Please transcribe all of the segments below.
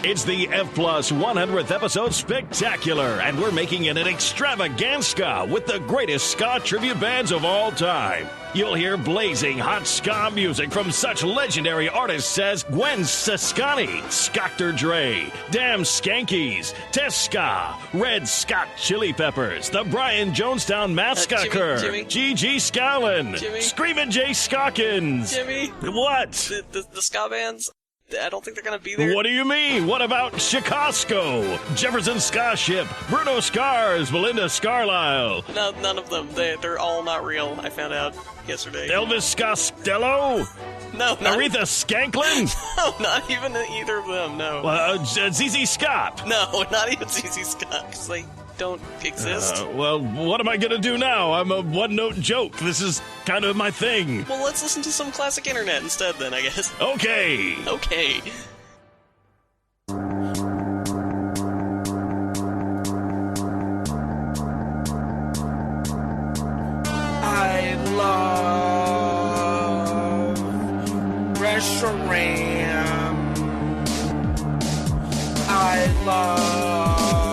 It's the F Plus 100th episode spectacular, and we're making it an extravaganza with the greatest ska tribute bands of all time. You'll hear blazing hot ska music from such legendary artists as Gwen Stefani, Skoctor Dre, Damn Skankies, Tesca, Red Scott Chili Peppers, the Brian Jonestown Massacre, Gigi Scallon, Screamin' Jay Scockins. Jimmy! What? The ska bands? I don't think they're going to be there. What do you mean? What about Chicago, Jefferson Ska Ship, Bruno Scars, Belinda Scarlisle? No, none of them. They're all not real. I found out yesterday. Elvis Costello? No, Aretha Skanklin? No, not even either of them, no. ZZ Scott? No, not even ZZ Scott, because they don't exist. Well, what am I going to do now? I'm a one-note joke. This is kind of my thing. Well, let's listen to some classic internet instead, then, I guess. Okay. I love Reshiram. I love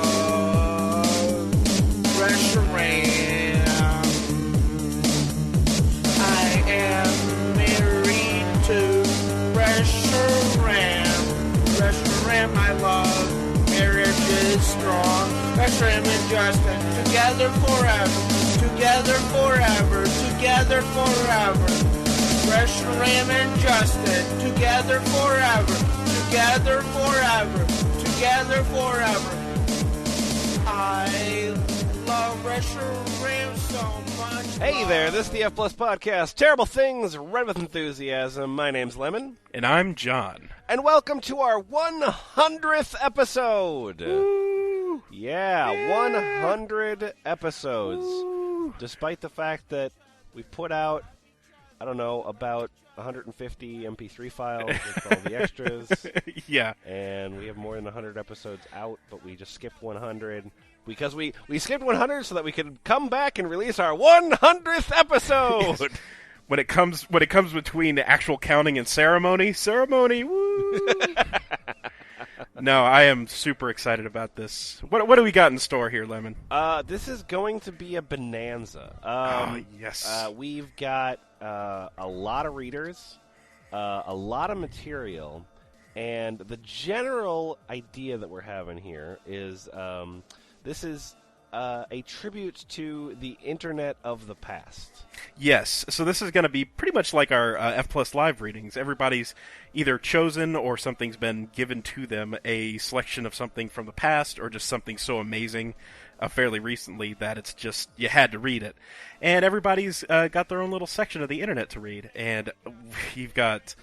Reshiram. I am married to Reshiram. Reshiram I love. Marriage is strong. Reshiram and Justin together forever. Together forever. Together forever. Reshiram and Justin together forever. Together forever. Together forever. I love Reshiram so much. Hey there, this is the F Plus Podcast. Terrible things read with enthusiasm. My name's Lemon. And I'm John. And welcome to our 100th episode. Woo! Yeah, 100 episodes. Woo! Despite the fact that we've put out, I don't know, about 150 MP3 files with all the extras. Yeah. And we have more than 100 episodes out, but we just skipped 100 because we skipped 100 so that we could come back and release our 100th episode. Yes. When it comes between the actual counting and ceremony, woo! No, I am super excited about this. What do we got in store here, Lemon? This is going to be a bonanza. Yes. We've got a lot of readers, a lot of material, and the general idea that we're having here is this is a tribute to the internet of the past. Yes, so this is going to be pretty much like our F Plus Live readings. Everybody's either chosen or something's been given to them, a selection of something from the past or just something so amazing fairly recently that it's just, you had to read it. And everybody's got their own little section of the internet to read. And you've got,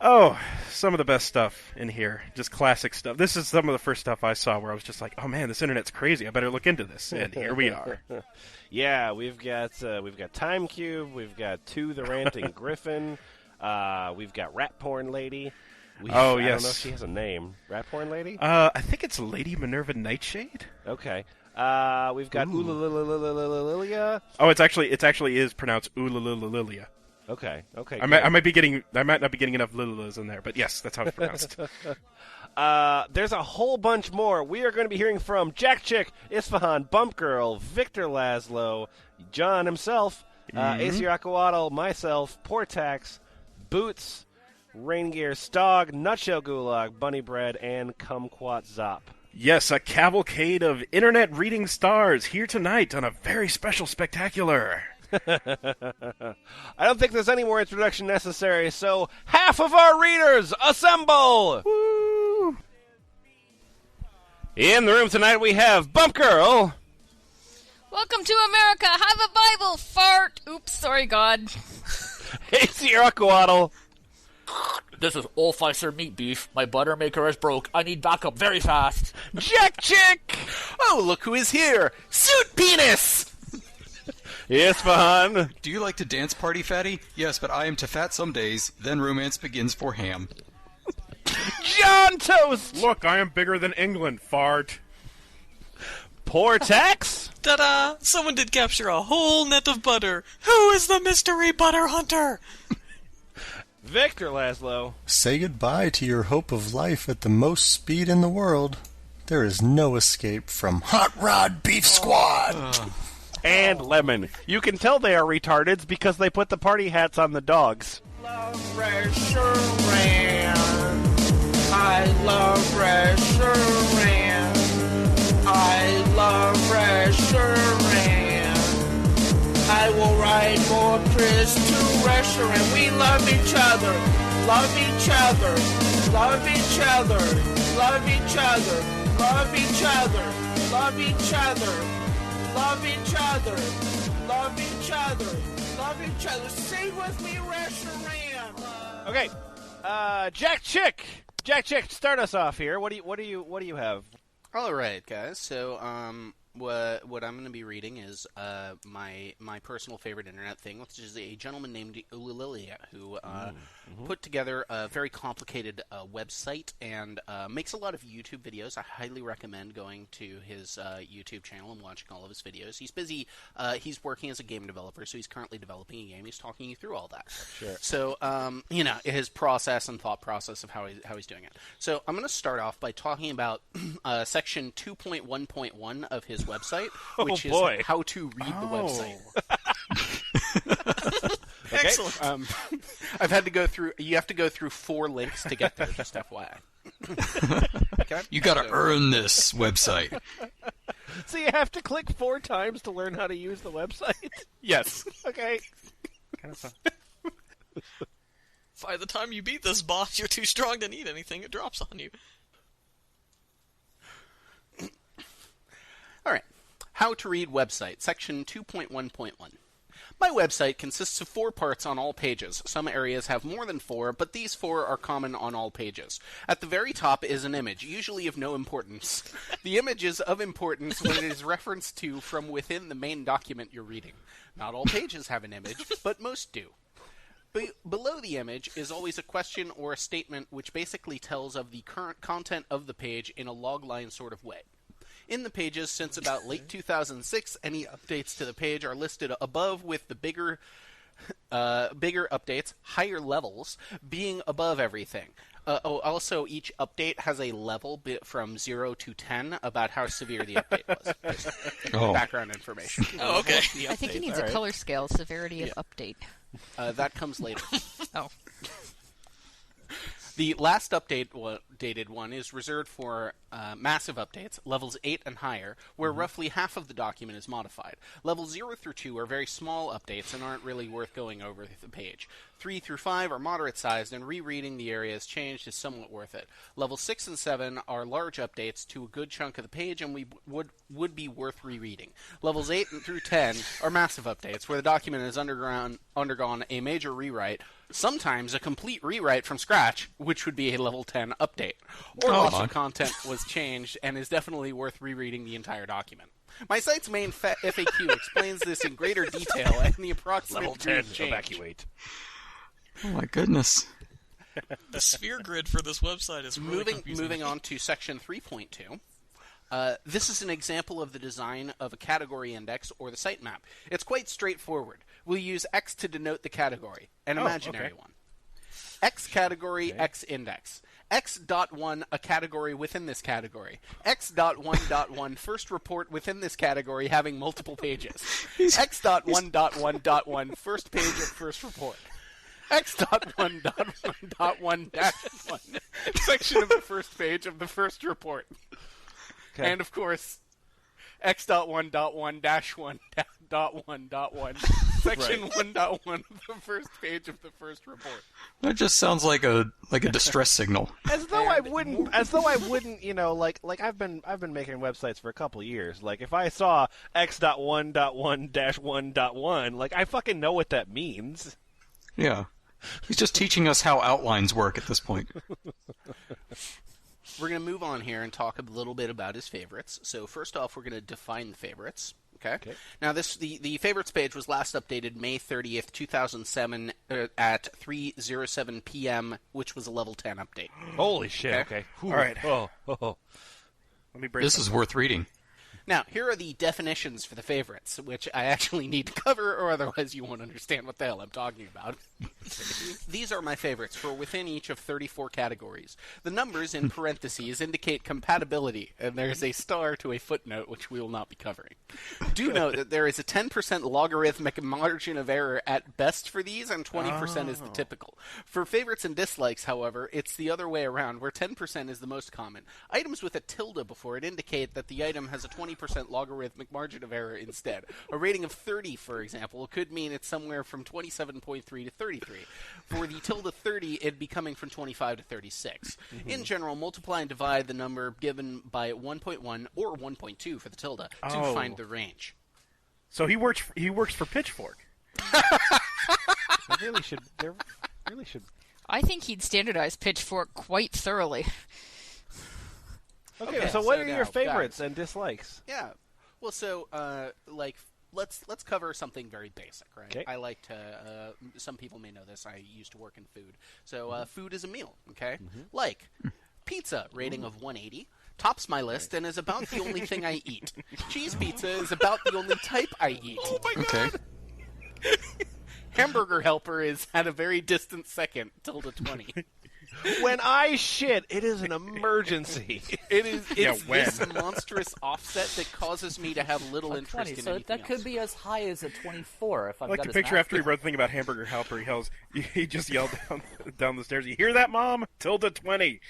some of the best stuff in here. Just classic stuff. This is some of the first stuff I saw where I was just like, oh man, this internet's crazy. I better look into this. And here we are. Yeah, we've got Time Cube, we've got To the Ranting Griffin, we've got Rat Porn Lady. Yes. I don't know if she has a name. Rat Porn Lady? I think it's Lady Minerva Nightshade. Okay. We've got Ulilillia. Oh, it actually is pronounced Ulilillia. Okay. I might not be getting enough Lililas in there, but yes, that's how it's pronounced. There's a whole bunch more. We are going to be hearing from Jack Chick, Isfahan, Bump Girl, Victor Laszlo, John himself, Ace Aquawaddle, myself, Portaxx, Boots, Rain Gear, Stog, Nutshell Gulag, Bunny Bread, and Kumquat Zop. Yes, a cavalcade of internet reading stars here tonight on a very special spectacular. I don't think there's any more introduction necessary, so half of our readers, assemble! Woo! In the room tonight we have Bump Girl. Welcome to America. Have a Bible. Fart. Oops, sorry, God. Ace Aquawaddle. This is Old-Ficer meat beef. My butter maker is broke. I need backup very fast. Jack Chick! Oh, look who is here! Suit Penis! Yes, Fahan. Do you like to dance, party fatty? Yes, but I am to fat some days. Then romance begins for ham. John Toast! Look, I am bigger than England, fart. Portaxx? Ta-da! Someone did capture a whole net of butter. Who is the mystery butter hunter? Victor Laszlo. Say goodbye to your hope of life at the most speed in the world. There is no escape from Hot Rod Beef Squad. And Lemon. You can tell they are retardeds because they put the party hats on the dogs. Love Reshiram. I love Reshiram. I love Reshiram. I will ride more Chris to Reshiram. We love each other. Love each other. Love each other. Love each other. Love each other. Love each other. Love each other. Love each other. Love each other. Sing with me, Reshiram. Okay. Jack Chick. Jack Chick, start us off here. What do you have? All right, guys. So, what I'm going to be reading is my personal favorite internet thing, which is a gentleman named Ulilillia, who put together a very complicated website and makes a lot of YouTube videos. I highly recommend going to his YouTube channel and watching all of his videos. He's busy. He's working as a game developer, so he's currently developing a game. He's talking you through all that. Sure. So, his process and thought process of how he's doing it. So, I'm going to start off by talking about section 2.1.1 of his website, which is how to read the website. Okay. Excellent. I've had to go through. You have to go through 4 links to get there. Just FYI. Okay? You got to earn this website. So you have to click 4 times to learn how to use the website? Yes. Okay. Kind of fun. By the time you beat this boss, you're too strong to need anything. It drops on you. All right. How to read website, section 2.1.1. My website consists of 4 parts on all pages. Some areas have more than 4, but these 4 are common on all pages. At the very top is an image, usually of no importance. The image is of importance when it is referenced to from within the main document you're reading. Not all pages have an image, but most do. Below the image is always a question or a statement which basically tells of the current content of the page in a logline sort of way. In the pages since about late 2006, any updates to the page are listed above, with the bigger updates, higher levels, being above everything. Also, each update has a level bit from 0 to 10 about how severe the update was. Background information. Oh, okay. I think he needs a color scale, severity of update. That comes later. Oh. The last dated one is reserved for massive updates, levels 8 and higher, where roughly half of the document is modified. Levels 0 through 2 are very small updates and aren't really worth going over the page. 3 through 5 are moderate-sized, and rereading the areas changed is somewhat worth it. Levels 6 and 7 are large updates to a good chunk of the page, and would be worth rereading. Levels 8 through 10 are massive updates, where the document has undergone a major rewrite, sometimes a complete rewrite from scratch, which would be a level 10 update. Or lots of content was changed and is definitely worth rereading the entire document. My site's main FAQ explains this in greater detail and the approximate Level 10, change. evacuate. Oh my goodness. The sphere grid for this website is really confusing. Moving on to section 3.2. This is an example of the design of a category index or the sitemap. It's quite straightforward. We'll use X to denote the category, an imaginary one. X category, X index. X.1, a category within this category. X.1.1, first report within this category having multiple pages. X.1.1.1, first page of first report. X.1.1.1-1, section of the first page of the first report. Okay. And, of course, X.1.1-1.1.1, section 1.1 of the first page of the first report. That just sounds like a distress signal. As though I wouldn't, you know, like I've been making websites for a couple of years. Like if I saw X.1.1-1.1, like I fucking know what that means. Yeah. He's just teaching us how outlines work at this point. We're going to move on here and talk a little bit about his favorites. So first off, we're going to define the favorites. Okay. Now, the favorites page was last updated May 30th, 2007 at 3:07 p.m., which was a level 10 update. Holy shit! Okay. All right. Oh. Let me break. This is worth reading. Now, here are the definitions for the favorites, which I actually need to cover, or otherwise you won't understand what the hell I'm talking about. These are my favorites for within each of 34 categories. The numbers in parentheses indicate compatibility, and there's a star to a footnote, which we will not be covering. Do note that there is a 10% logarithmic margin of error at best for these, and 20% is the typical. For favorites and dislikes, however, it's the other way around, where 10% is the most common. Items with a tilde before it indicate that the item has a 20% logarithmic margin of error instead. A rating of 30, for example, could mean it's somewhere from 27.3 to 33. For the tilde 30, it'd be coming from 25 to 36. In general, multiply and divide the number given by 1.1 or 1.2 for the tilde to find the range. So he works for Pitchfork. They really should. I think he'd standardize Pitchfork quite thoroughly. Okay, so what are your favorites and dislikes? Yeah. Well, so, let's cover something very basic, right? Okay. I like to, some people may know this, I used to work in food. So, food is a meal, okay? Like, pizza, rating of 180, tops my list and is about the only thing I eat. Cheese pizza is about the only type I eat. Oh my god! Hamburger helper is at a very distant second, tilde 20. When I shit, it is an emergency. It's this monstrous offset that causes me to have little interest 20, in so anything that else. could be as high as a 24 if I've I like got the his picture math after he wrote the thing about Hamburger Helper. He just yelled down the stairs. You hear that, Mom? Tilde 20.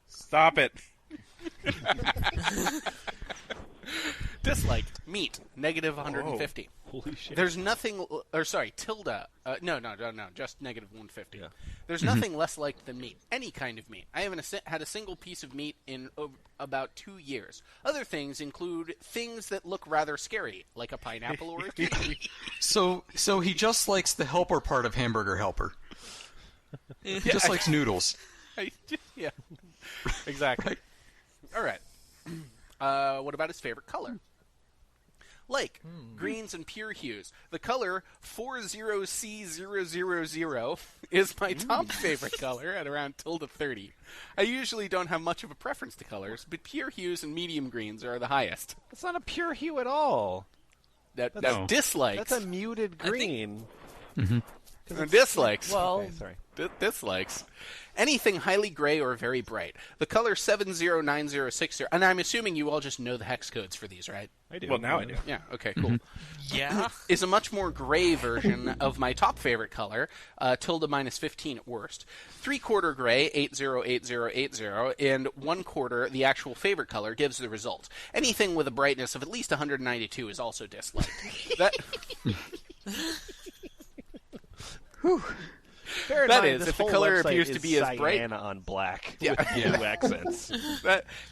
Stop it. Disliked. Meat. Negative 150. Holy shit. There's nothing... Or, sorry, tilde. No, just negative 150. Yeah. There's nothing less liked than meat. Any kind of meat. I haven't had a single piece of meat in about 2 years. Other things include things that look rather scary, like a pineapple or a kiwi. So he just likes the helper part of Hamburger Helper. He just likes noodles. Yeah. Exactly. All right. What about his favorite color? Like, greens and pure hues. The color 40C000 is my top favorite color at around tilde 30. I usually don't have much of a preference to colors, but pure hues and medium greens are the highest. That's not a pure hue at all. That's dislikes. That's a muted green. Dislikes. Well, Okay, sorry. Dislikes. Anything highly gray or very bright. The color 709060, and I'm assuming you all just know the hex codes for these, right? I do. Well, now I do. Yeah, okay, cool. Yeah. Is a much more gray version of my top favorite color, tilde minus 15 at worst. 3/4 gray, 808080, and 1/4, the actual favorite color, gives the result. Anything with a brightness of at least 192 is also disliked. Fair That enough, is, this if the whole color website appears is to be as bright- cyan on black Yeah. with blue accents.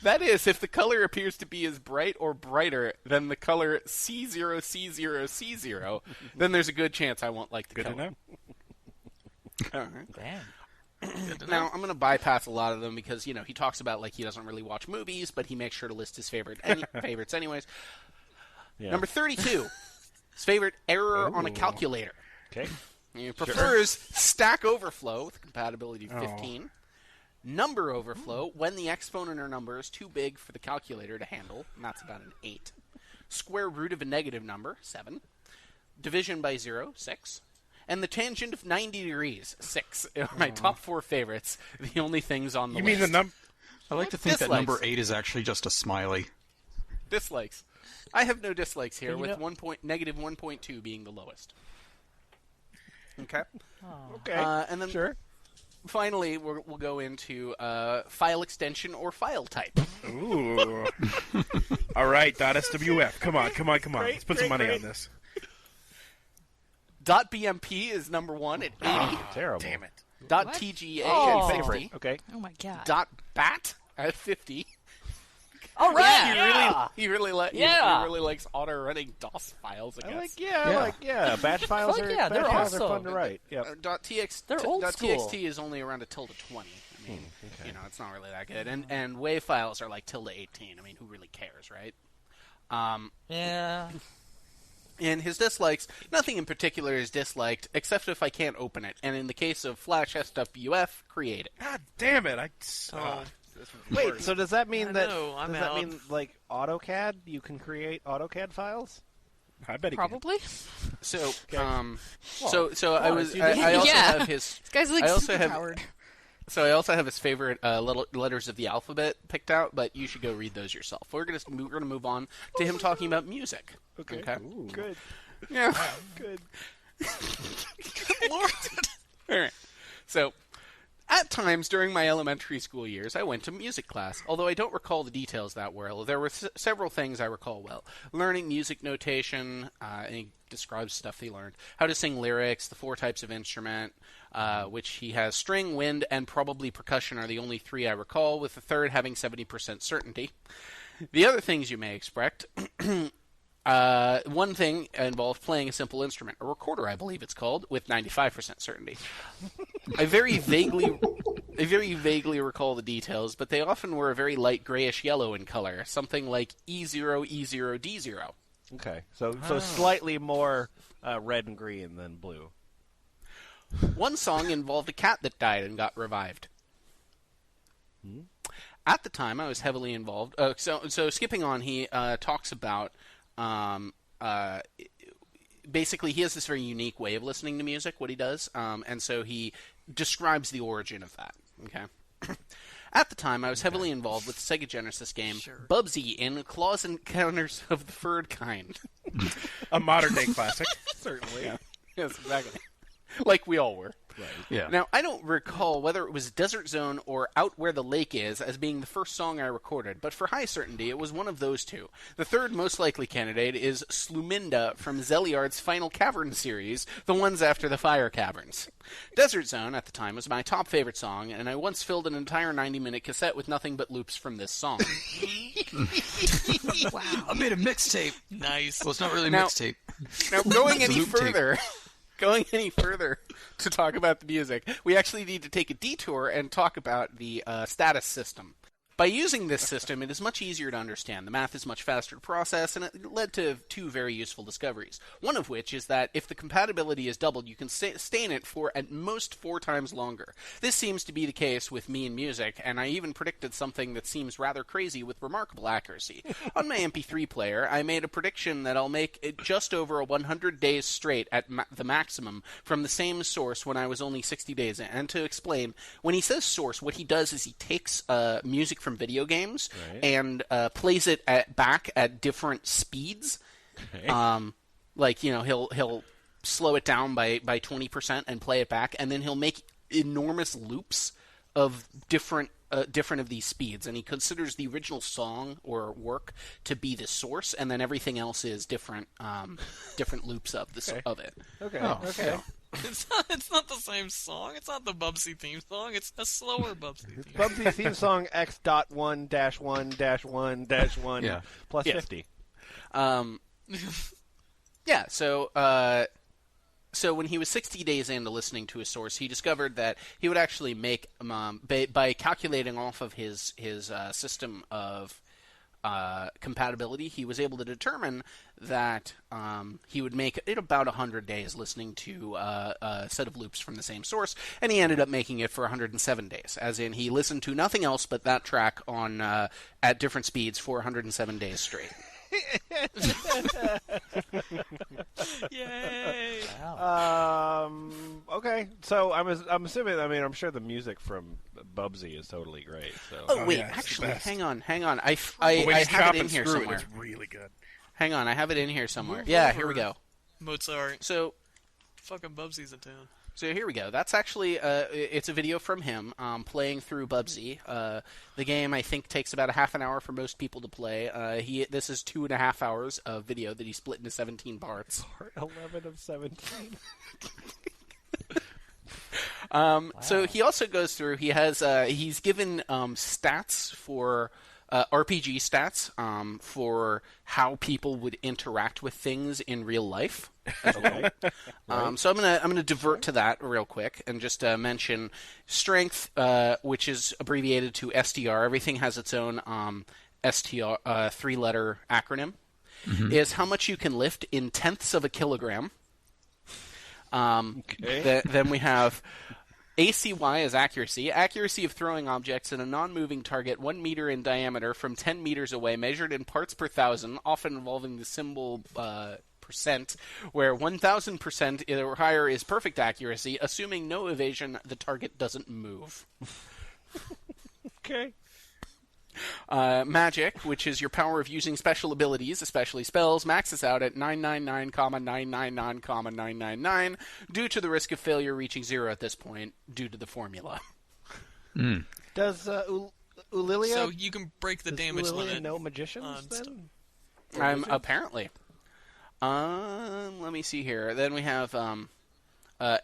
That is, if the color appears to be as bright or brighter than the color C0C0C0, then there's a good chance I won't like the Good to color. know. All right. damn. Now, I'm going to bypass a lot of them because, he talks about, he doesn't really watch movies, but he makes sure to list his favorites anyways. Yeah. Number 32. His favorite error on a calculator. Okay. He prefers stack overflow with compatibility of 15. Number overflow when the exponent or number is too big for the calculator to handle, and that's about an 8. Square root of a negative number, 7. Division by 0, 6. And the tangent of 90 degrees, 6. My top 4 favorites, the only things on the list. You mean the number? I like to think that Dislikes. number 8 is actually just a smiley. Dislikes. I have no dislikes here, But with negative 1.2 being the lowest. Okay. Okay. And then sure. finally, we'll go into file extension or file type. Ooh. All right, .swf. Come on. Let's put some money great. on this. .bmp is number 1 at 80. Terrible. Damn it. .tga Oh. at 60. Okay. Oh my god. .bat at 50. All right. He really likes auto running DOS files, I guess. Batch files Fuck are yeah, they're batch files are awesome. fun to write. Yep. They're old school. .txt is only around a tilde 20. I mean, it's not really that good. And WAV files are like tilde 18. I mean, who really cares, right? Yeah. And his dislikes, nothing in particular is disliked, except if I can't open it. And in the case of Flash SWF, create it. God damn it. Wait, so does that mean Does that mean like AutoCAD? You can create AutoCAD files? I bet Probably. So, Okay. I also have his. This guy's like I also super have. powered. So I also have his favorite letters of the alphabet picked out, but you should go read those yourself. We're gonna move on to him talking about music. Okay. Ooh. Good. Yeah. Good. Lord. All right. So, at times during my elementary school years, I went to music class. Although I don't recall the details that well, there were several things I recall well. Learning music notation, and he describes stuff he learned. How to sing lyrics, the 4 types of instrument, which he has string, wind, and probably percussion are the only 3 I recall, with the third having 70% certainty. The other things you may expect... one thing involved playing a simple instrument, a recorder, I believe it's called, with 95% certainty. I very vaguely recall the details, but they often were a very light grayish yellow in color, something like E0, E0, D0. Okay, so slightly more red and green than blue. One song involved a cat that died and got revived. At the time, I was heavily involved. So skipping on, he talks about. Basically, he has this very unique way of listening to music, what he does, and so he describes the origin of that. Okay. At the time, I was heavily involved with the Sega Genesis game Bubsy in Claws Encounters of the Furred Kind. A modern-day classic. Certainly. Yeah. Yes, exactly. Like we all were. Right. Yeah. Now, I don't recall whether it was Desert Zone or Out Where the Lake Is as being the first song I recorded, but for high certainty, it was one of those two. The third most likely candidate is Sluminda from Zeliard's Final Cavern series, the ones after the Fire Caverns. Desert Zone, at the time, was my top favorite song, and I once filled an entire 90-minute cassette with nothing but loops from this song. Wow. I made a mixtape. Nice. Well, it's not really a Now- mixtape. Now, going It's a any loop tape. further... Going any further to talk about the music, we actually need to take a detour and talk about the status system. By using this system, it is much easier to understand. The math is much faster to process, and it led to 2 very useful discoveries. One of which is that if the compatibility is doubled, you can stay in it for at most 4 times longer. This seems to be the case with me and music, and I even predicted something that seems rather crazy with remarkable accuracy. On my MP3 player, I made a prediction that I'll make it just over 100 days straight at the maximum from the same source when I was only 60 days in. And to explain, when he says source, what he does is he takes music from video games and plays it back at different speeds. Okay. Like, you know, he'll slow it down by 20% and play it back, and then he'll make enormous loops of different of these speeds, and he considers the original song or work to be the source, and then everything else is different loops of it. Okay. Oh, okay. yeah. It's not the same song. It's not the Bubsy theme song. It's a slower Bubsy theme. Bubsy theme song X.1-1-1-1 Yeah. plus Yes. 50. Yeah, so when he was 60 days into listening to his source, he discovered that he would actually make, by calculating off of his system of compatibility, he was able to determine that he would make it about 100 days listening to a set of loops from the same source, and he ended up making it for 107 days, as in he listened to nothing else but that track on at different speeds for 107 days straight. Yay! Okay, so I'm assuming. I mean, I'm sure the music from Bubsy is totally great. So. Oh wait, yeah, it's the actually, best. hang on. I When have chop it in and here screw somewhere. It's really good. Hang on, I have it in here somewhere. Move Yeah, over. here we go. Mozart. So Fucking Bubsy's in town. So here we go. That's actually it's a video from him playing through Bubsy. The game, I think, takes about a half an hour for most people to play. This is 2.5 hours of video that he split into 17 parts. Part 11 of 17. So he also goes through. He has he's given stats for RPG stats for how people would interact with things in real life. Okay. So I'm gonna divert to that real quick and just mention strength, which is abbreviated to STR. Everything has its own STR 3-letter acronym. Mm-hmm. Is how much you can lift in tenths of a kilogram. Okay. Then we have ACY is accuracy. Accuracy of throwing objects at a non-moving target 1 meter in diameter from 10 meters away, measured in parts per thousand, often involving the symbol percent, where 1,000% or higher is perfect accuracy. Assuming no evasion, the target doesn't move. Okay. Magic, which is your power of using special abilities, especially spells, maxes out at 999,999,999 due to the risk of failure reaching 0 at this point due to the formula. Does Ulilillia... So you can break the damage limit. No magicians, then? Apparently. Let me see here. Then we have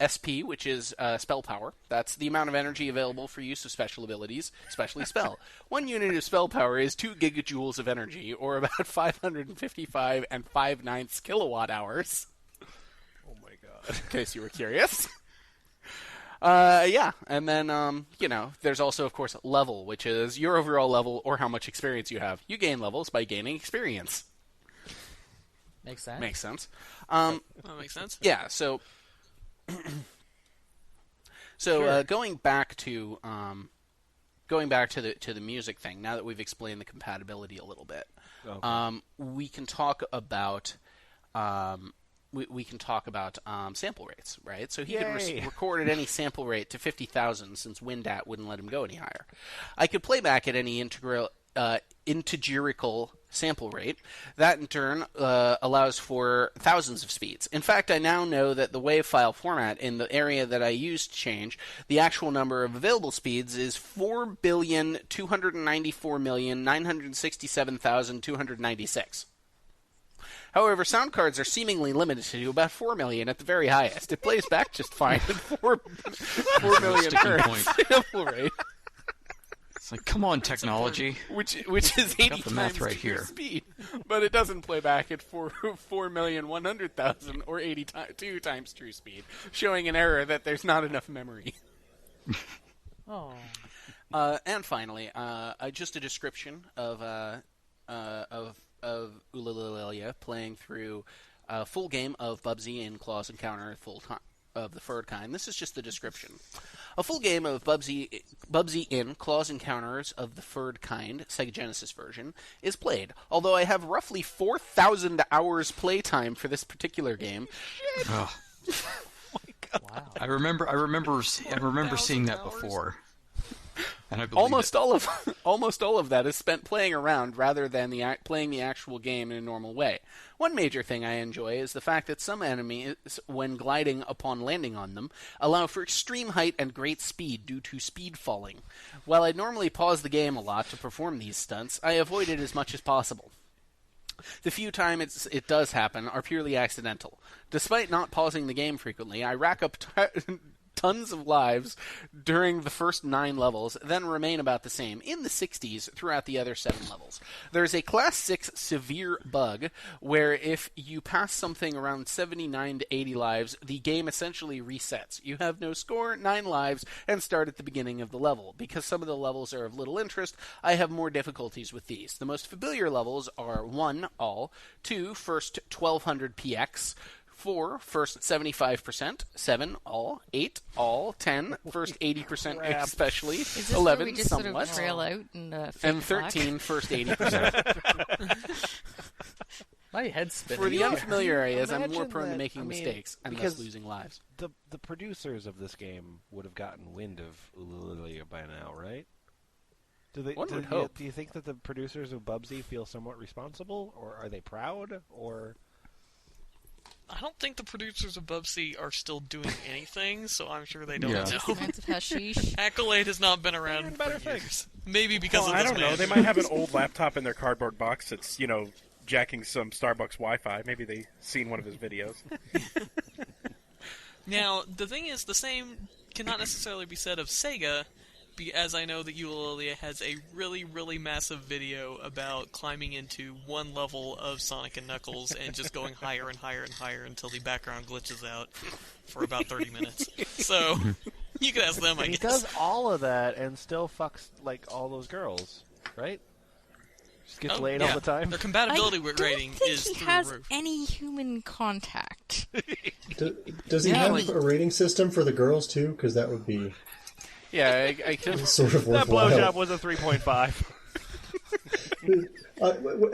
SP, which is spell power. That's the amount of energy available for use of special abilities, especially spell. 1 unit of spell power is 2 gigajoules of energy, or about 555 and 5/9 kilowatt hours. Oh my god. In case you were curious. Yeah, and then, there's also, of course, level, which is your overall level or how much experience you have. You gain levels by gaining experience. Makes sense. Makes sense. That makes sense. Yeah, so... going back to the music thing, now that we've explained the compatibility a little bit, we can talk about sample rates, right? So he could record at any sample rate to 50,000, since Windat wouldn't let him go any higher. I could play back at any integerical sample rate. That, in turn, allows for thousands of speeds. In fact, I now know that the WAV file format in the area that I used to change, the actual number of available speeds is 4,294,967,296. However, sound cards are seemingly limited to about 4 million at the very highest. It plays back just fine at 4 million hertz sample rate. It's like, come on, technology. Which is 80 times right here. speed, but it doesn't play back at 4,100,000 or 82 times true speed, showing an error that there's not enough memory. Oh. And finally, just a description of Ulilillia playing through a full game of Bubsy in Claws Encounter of the Furred Kind. This is just the description. A full game of Bubsy in Claws Encounters of the Furred Kind, Sega Genesis version, is played. Although I have roughly 4,000 hours playtime for this particular game. Oh. Oh my God. Wow. I remember seeing that before. And I believe almost all of that is spent playing around rather than playing the actual game in a normal way. One major thing I enjoy is the fact that some enemies, when gliding upon landing on them, allow for extreme height and great speed due to speed falling. While I normally pause the game a lot to perform these stunts, I avoid it as much as possible. The few times it does happen are purely accidental. Despite not pausing the game frequently, I rack up tons of lives during the first 9 levels, then remain about the same, in the 60s, throughout the other 7 levels. There's a Class 6 severe bug, where if you pass something around 79 to 80 lives, the game essentially resets. You have no score, 9 lives, and start at the beginning of the level. Because some of the levels are of little interest, I have more difficulties with these. The most familiar levels are 1, all, 2, first 1200 PX, 4, first 75%, 7, all, 8, all, 10, first 80% especially, Is this 11, where we just somewhat, sort of trail out and and 13, first 80%. My head's spinning. For the unfamiliar areas, I'm more Imagine prone to that- making I mean, mistakes and thus because losing lives. The producers of this game would have gotten wind of Ulilillia by now, right? One would hope. Do you think that the producers of Bubsy feel somewhat responsible, or are they proud, or... I don't think the producers of Bubsy are still doing anything, so I'm sure they don't Yeah. know. amounts of hashish. Accolade has not been around better for years. Maybe because of I this don't know. man. They might have an old laptop in their cardboard box that's, jacking some Starbucks Wi-Fi. Maybe they've seen one of his videos. Now, the thing is, the same cannot necessarily be said of Sega, as I know that Ulilillia has a really, really massive video about climbing into one level of Sonic and Knuckles and just going higher and higher and higher until the background glitches out for about 30 minutes. So, you can ask them, I He guess. does all of that and still fucks, all those girls, right? Just gets laid all the time? Their compatibility I rating don't think is he through has the roof. any human contact. Does he have a rating system for the girls, too? Because that would be... Yeah, I can... sort of That worthwhile. blowjob was a 3.5.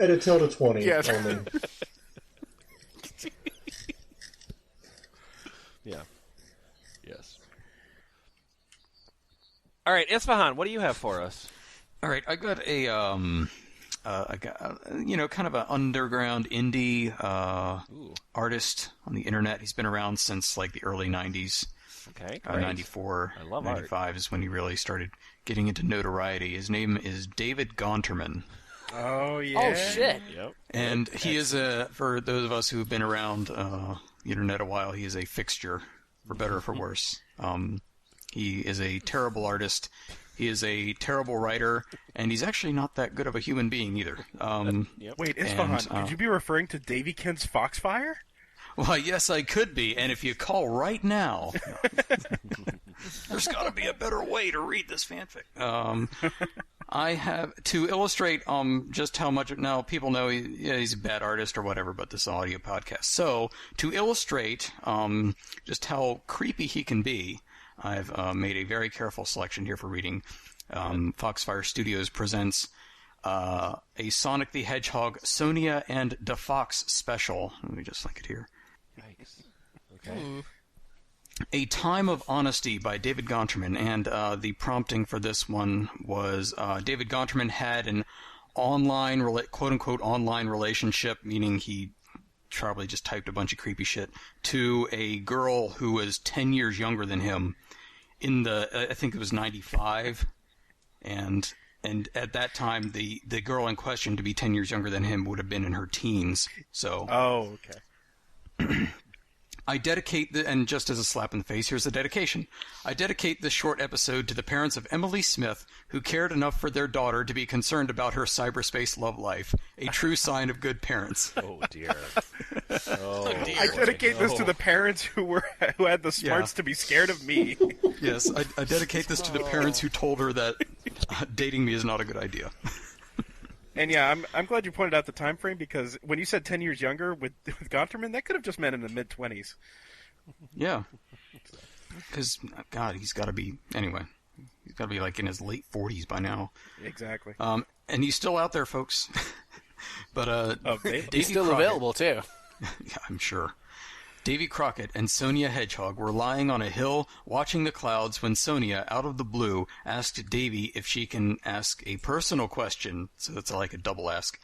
At a 10 to 20 Yes. only. Yeah. Yes. All right, Isfahan, what do you have for us? All right, I got kind of an underground indie artist on the internet. He's been around since like the early 90s. Okay, great. 94, I love 95 is when he really started getting into notoriety. His name is David Gontermann. Oh, yeah. Oh, shit. Yep. And he is for those of us who have been around the internet a while, he is a fixture, for better or for worse. He is a terrible artist. He is a terrible writer, and he's actually not that good of a human being either. Wait, Isfahan, could you be referring to Davy Kent's Foxfire? Well, yes, I could be, and if you call right now, there's got to be a better way to read this fanfic. I have, to illustrate just how much, now people know he's a bad artist or whatever, but this is an audio podcast. So, to illustrate just how creepy he can be, I've made a very careful selection here for reading. Foxfire Studios presents a Sonic the Hedgehog, Sonia and Da Fox special. Let me just link it here. Yikes. Okay. A Time of Honesty by David Gontermann, and the prompting for this one was David Gontermann had an online, quote-unquote, online relationship, meaning he probably just typed a bunch of creepy shit, to a girl who was 10 years younger than him in I think it was 95, and at that time, the girl in question, to be 10 years younger than him, would have been in her teens, so... Oh, okay. I dedicate and just as a slap in the face, here's the dedication. I dedicate this short episode to the parents of Emily Smith, who cared enough for their daughter to be concerned about her cyberspace love life. A true sign of good parents. Oh, dear. Oh, dear. I dedicate this to the parents who had the smarts to be scared of me. Yes, I dedicate this to the parents who told her that dating me is not a good idea. And yeah, I'm glad you pointed out the time frame, because when you said 10 years younger with Gontermann, that could have just meant in the mid-20s. Yeah. Because, God, he's got to be... Anyway, he's got to be like in his late 40s by now. Exactly. And he's still out there, folks. But he's still available, too. Yeah, I'm sure. Davy Crockett and Sonia Hedgehog were lying on a hill watching the clouds when Sonia, out of the blue, asked Davy if she can ask a personal question. So that's like a double ask.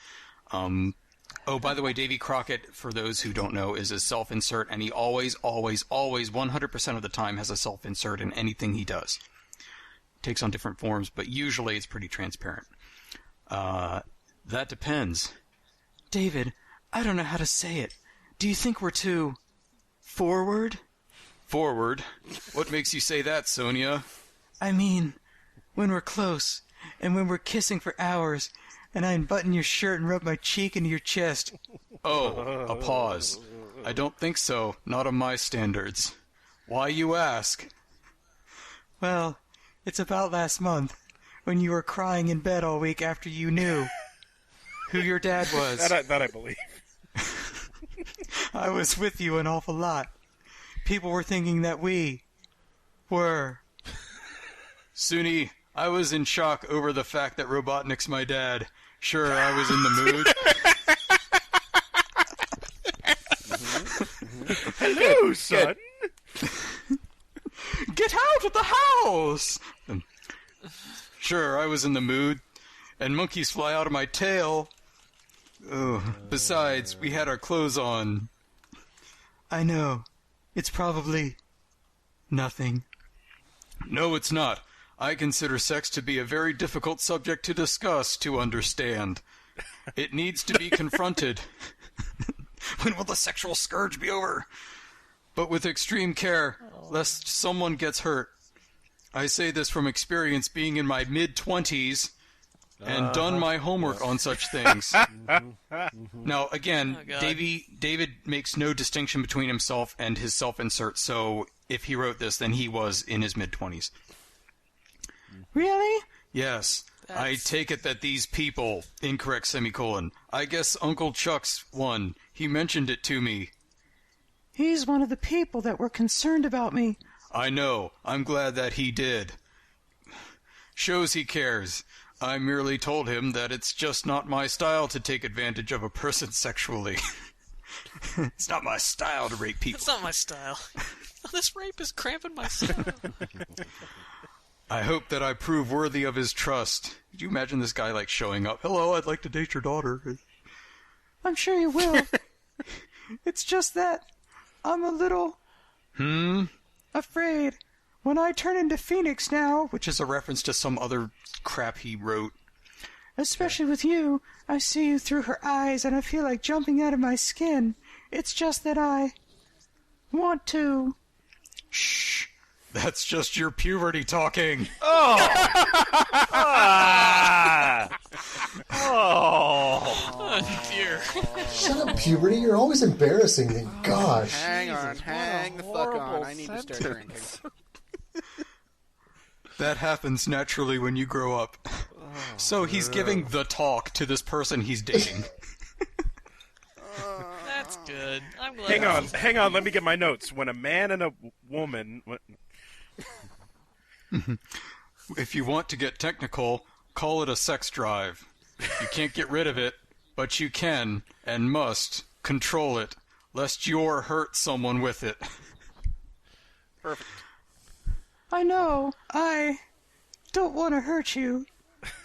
Oh, by the way, Davy Crockett, for those who don't know, is a self-insert, and he always, 100% of the time has a self-insert in anything he does. Takes on different forms, but usually it's pretty transparent. That depends. David, I don't know how to say it. Do you think we're too... forward? Forward? What makes you say that, Sonia? I mean, when we're close, and when we're kissing for hours, and I unbutton your shirt and rub my cheek into your chest. Oh, a pause. I don't think so, not on my standards. Why, you ask? Well, it's about last month, when you were crying in bed all week after you knew who your dad was. That I believe. I was with you an awful lot. People were thinking that we were. Suni, I was in shock over the fact that Robotnik's my dad. Sure, I was in the mood. Hello, son. Get out of the house! Sure, I was in the mood. And monkeys fly out of my tail. Oh, besides, we had our clothes on. I know. It's probably... nothing. No, it's not. I consider sex to be a very difficult subject to discuss, to understand. It needs to be confronted. When will the sexual scourge be over? But with extreme care, lest someone gets hurt. I say this from experience, being in my mid-20s... and done my homework on such things. Now, again, David makes no distinction between himself and his self-insert, so if he wrote this, then he was in his mid-20s. Really? Yes. I take it that these people... incorrect semicolon. I guess Uncle Chuck's one. He mentioned it to me. He's one of the people that were concerned about me. I know. I'm glad that he did. Shows he cares. I merely told him that it's just not my style to take advantage of a person sexually. It's not my style to rape people. It's not my style. This rape is cramping my style. I hope that I prove worthy of his trust. Could you imagine this guy, like, showing up? Hello, I'd like to date your daughter. I'm sure you will. It's just that I'm a little... afraid. When I turn into Phoenix now... Which is a reference to some other crap he wrote. Especially with you. I see you through her eyes and I feel like jumping out of my skin. It's just that I... want to... Shh. That's just your puberty talking. Oh! Oh, dear. Shut up, puberty. You're always embarrassing me. Gosh. Hang on, hang the fuck on. I need to start drinking. That happens naturally when you grow up. So he's giving the talk to this person he's dating. That's good. I'm glad. Hang on. Let me get my notes. When a man and a woman... If you want to get technical, call it a sex drive. You can't get rid of it, but you can, and must, control it, lest you're hurt someone with it. Perfect. I know. I don't want to hurt you.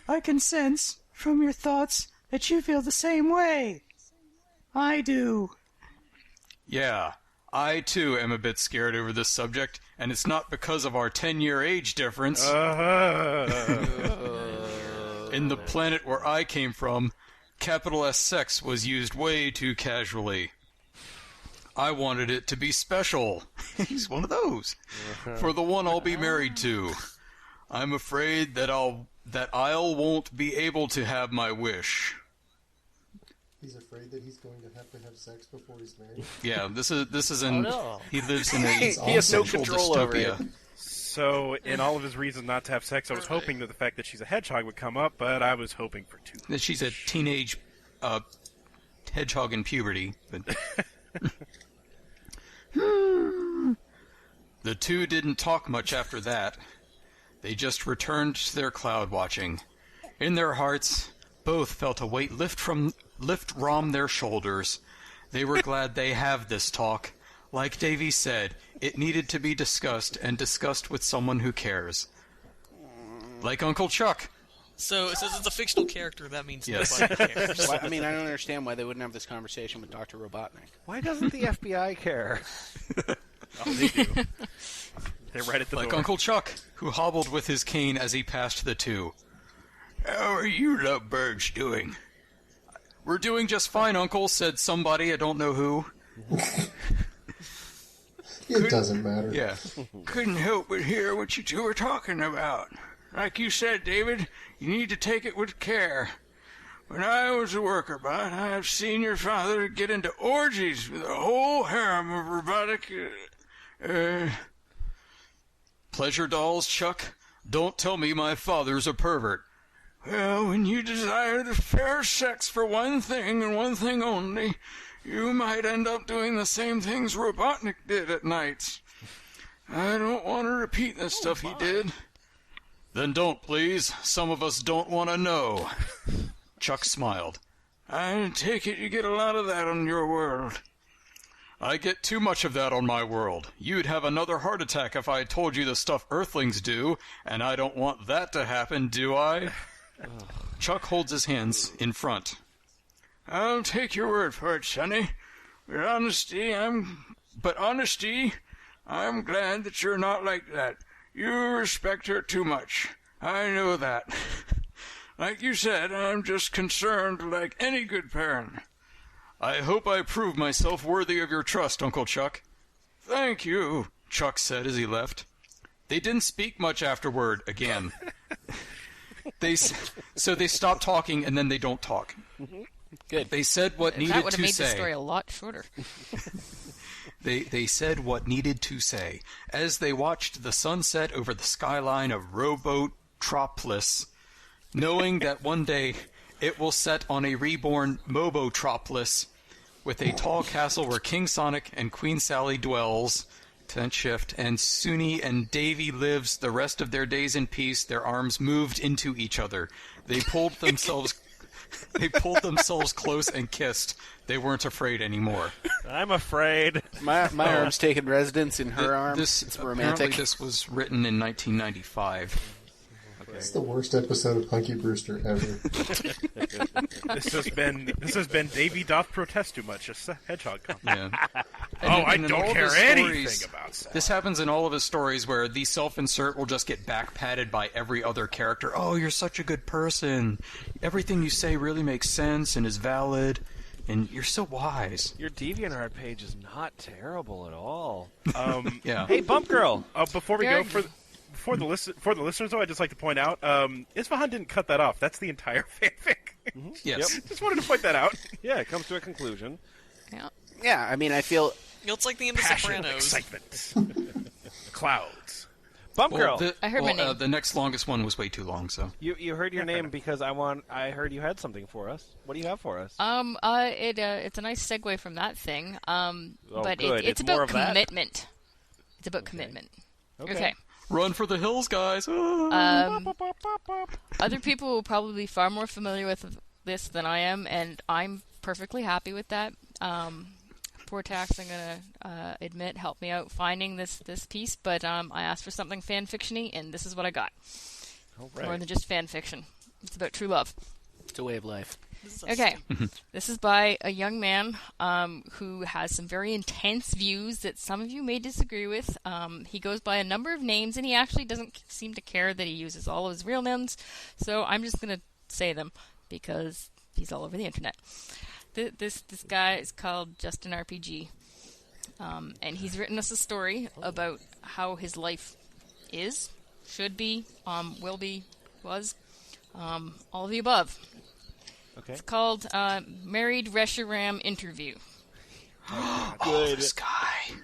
I can sense, from your thoughts, that you feel the same way. I do. Yeah, I too am a bit scared over this subject, and it's not because of our 10-year age difference. In the planet where I came from, capital S sex was used way too casually. I wanted it to be special. He's one of those. For the one I'll be married to. I'm afraid that I'll won't be able to have my wish. He's afraid that he's going to have sex before he's married. Yeah, this is in. no. He lives in a. He has no control over dystopia. it. So, in all of his reasons not to have sex, I was hoping that the fact that she's a hedgehog would come up, but I was hoping for too much. That she's a teenage hedgehog in puberty. But the two didn't talk much after that. They just returned to their cloud watching. In their hearts, both felt a weight lift from their shoulders. They were glad they have this talk. Like Davy said, it needed to be discussed, and discussed with someone who cares. Like Uncle Chuck. So, it says it's a fictional character, that means Yes. nobody cares. Well, I mean, I don't understand why they wouldn't have this conversation with Dr. Robotnik. Why doesn't the FBI care? Oh, they do. They're right at the Like door. Uncle Chuck, who hobbled with his cane as he passed the two. How are you lovebirds doing? We're doing just fine, Uncle, said somebody, I don't know who. It doesn't matter. Yeah. Couldn't help but hear what you two were talking about. Like you said, David, you need to take it with care. When I was a worker bot, I've seen your father get into orgies with a whole harem of robotic... Pleasure dolls, Chuck? Don't tell me my father's a pervert. Well, when you desire the fair sex for one thing and one thing only, you might end up doing the same things Robotnik did at nights. I don't want to repeat the stuff he did. Then don't, please. Some of us don't want to know. Chuck smiled. I take it you get a lot of that on your world. I get too much of that on my world. You'd have another heart attack if I told you the stuff Earthlings do, and I don't want that to happen, do I? Chuck holds his hands in front. I'll take your word for it, Sonny. But honesty, I'm glad that you're not like that. You respect her too much. I know that. Like you said, I'm just concerned like any good parent. I hope I prove myself worthy of your trust, Uncle Chuck. Thank you, Chuck said as he left. They didn't speak much afterward again. So they stop talking and then they don't talk. Good. They said what needed to say. That would have made the story a lot shorter. They said what needed to say as they watched the sunset over the skyline of Robotropolis, knowing that one day it will set on a reborn Mobotropolis. with a tall castle where King Sonic and Queen Sally dwells. 10th shift, and Suni and Davy lives the rest of their days in peace. Their arms moved into each other. They pulled themselves close and kissed. They weren't afraid anymore. I'm afraid. My arm's taking residence in her arm. It's romantic. Apparently this was written in 1995. It's the worst episode of Punky Brewster ever. This has been Davy doth protest too much. A Hedgehog comment. Yeah. I in don't all of care his anything stories, about sex. This happens in all of his stories where the self-insert will just get back-patted by every other character. Oh, you're such a good person. Everything you say really makes sense and is valid, and you're so wise. Your DeviantArt page is not terrible at all. Yeah. Hey, Bump Girl. Before we go, for the listeners, though, I'd just like to point out, Isfahan didn't cut that off. That's the entire fanfic. Mm-hmm. Yes. Just wanted to point that out. Yeah, it comes to a conclusion. Yeah. Yeah, I mean, I feel... It's like the end of Passion, Sopranos. excitement, clouds. Bump Girl. I heard my name. The next longest one was way too long, so. You heard your name because I heard you had something for us. What do you have for us? It's a nice segue from that thing. But good. it's It's more about of that? commitment. It's about commitment. Okay. Run for the hills, guys! Other people will probably be far more familiar with this than I am, and I'm perfectly happy with that. Portaxx, I'm gonna admit, helped me out finding this piece, but I asked for something fan fiction-y, and this is what I got. All right. More than just fan fiction. It's about true love. It's a way of life. Okay. This is by a young man who has some very intense views that some of you may disagree with. He goes by a number of names, and he actually doesn't seem to care that he uses all of his real names, so I'm just going to say them because he's all over the internet. This guy is called JustinRPG, and he's written us a story about how his life is, should be, will be, was, all of the above. Okay. It's called Married Reshiram Interview. Good. This guy.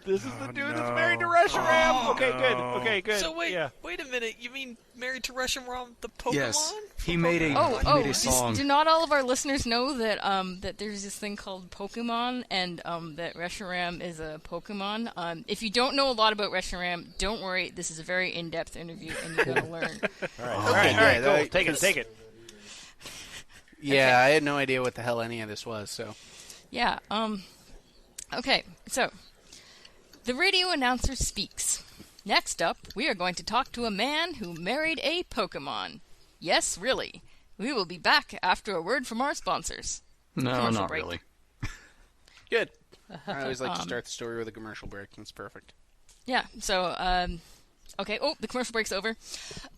This is the dude that's married to Reshiram. Okay, good. Okay, good. So wait Yeah. a minute. You mean married to Reshiram, the Pokemon? Yes. He made a song. Do not all of our listeners know that that there's this thing called Pokemon, and that Reshiram is a Pokemon? If you don't know a lot about Reshiram, don't worry. This is a very in-depth interview, and you're going to learn. All right, cool. Take it. Yeah, I had no idea what the hell any of this was, so... Yeah, okay, so, the radio announcer speaks. Next up, we are going to talk to a man who married a Pokemon. Yes, really. We will be back after a word from our sponsors. No, Commercial not break. really. Good. I always like to start the story with a commercial break. It's perfect. Yeah, so, okay, the commercial break's over.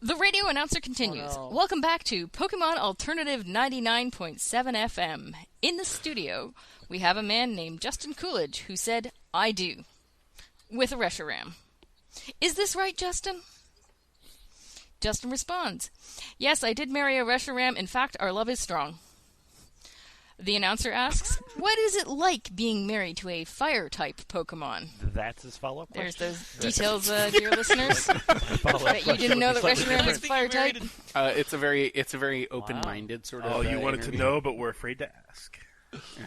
The radio announcer continues. Oh, no. Welcome back to Pokemon Alternative 99.7 FM. In the studio, we have a man named Justin Coolidge who said, I do, with a Reshiram. Is this right, Justin? Justin responds, yes, I did marry a Reshiram. In fact, our love is strong. The announcer asks, what is it like being married to a fire-type Pokemon? That's his follow-up There's question. those details, dear listeners. That you didn't know that Reshiram was fire-type? It's a very open-minded sort of. Oh, you wanted to know, but we're afraid to ask. Yeah.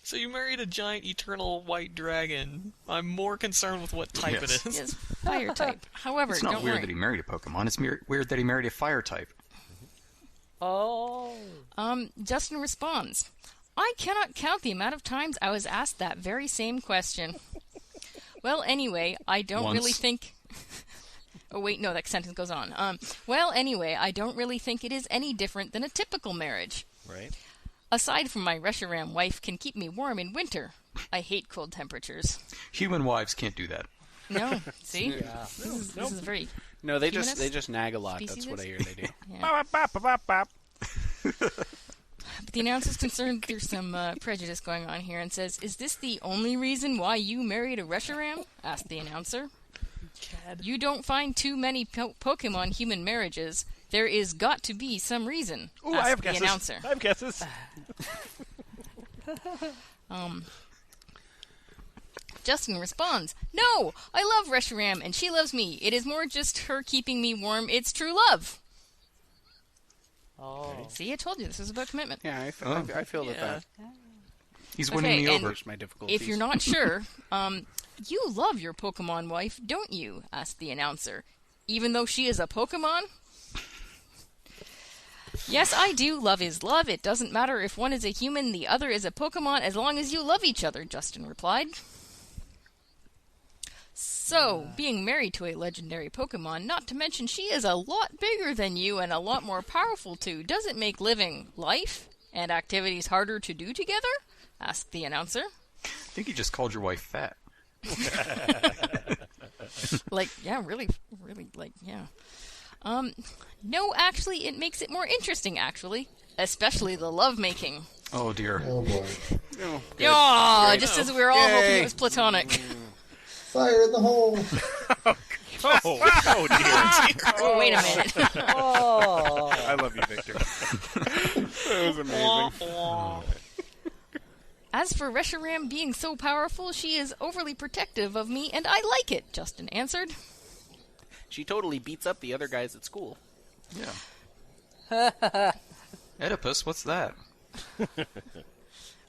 So you married a giant eternal white dragon. I'm more concerned with what type Yes. it is. Yes, fire-type. However, It's not don't weird worry. that he married a Pokemon. It's weird that he married a fire type. Oh. Justin responds, I cannot count the amount of times I was asked that very same question. Well, anyway, I don't Once. really think... Oh, wait, no, that sentence goes on. Well, anyway, I don't really think it is any different than a typical marriage. Right. Aside from my Reshiram wife can keep me warm in winter. I hate cold temperatures. Human wives can't do that. No, see? This is very... No, they Humanist? just nag a lot. That's what I hear they do. Yeah. Bop, bop, bop, bop. But the announcer's concerned there's some prejudice going on here and says, is this the only reason why you married a Reshiram? Asked the announcer. You don't find too many Pokemon human marriages. There is got to be some reason. Ooh, asked I have the guesses. announcer. I have guesses. Justin responds, no, I love Reshiram and she loves me. It is more just her keeping me warm. It's true love. Oh. See, I told you this is about commitment. Yeah, I feel Yeah. that. He's winning me over. My difficulties. If you're not sure, you love your Pokemon wife, don't you? Asked the announcer. Even though she is a Pokemon? Yes, I do. Love is love. It doesn't matter if one is a human, the other is a Pokemon, as long as you love each other, Justin replied. So, being married to a legendary Pokemon, not to mention she is a lot bigger than you and a lot more powerful too, does it make living, life, and activities harder to do together? Asked the announcer. I think you just called your wife fat. Really, yeah. No, actually, it makes it more interesting, actually. Especially the lovemaking. Oh, dear. Oh, boy. Just as we were all hoping it was platonic. Fire in the hole! Oh, dear. Oh, wait a minute. I love you, Victor. That was amazing. As for Reshiram being so powerful, she is overly protective of me, and I like it, Justin answered. She totally beats up the other guys at school. Yeah. Oedipus, what's that?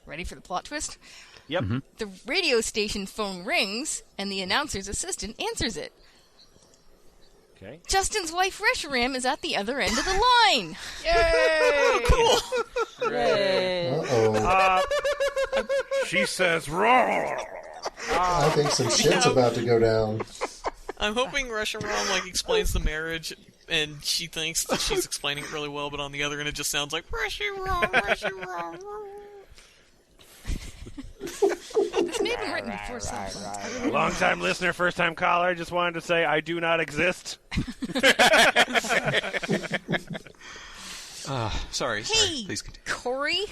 Ready for the plot twist? Yep. Mm-hmm. The radio station phone rings, and the announcer's assistant answers it. Okay. Justin's wife, Reshiram, is at the other end of the line. Yay! Cool. Uh-oh. She says, roar! I think some shit's about to go down. I'm hoping Reshiram explains the marriage, and she thinks that she's explaining it really well, but on the other end it just sounds like Reshiram. This may have been written before sometime. Long-time listener, first-time caller, just wanted to say I do not exist. Sorry. Hey, Please continue. Corey,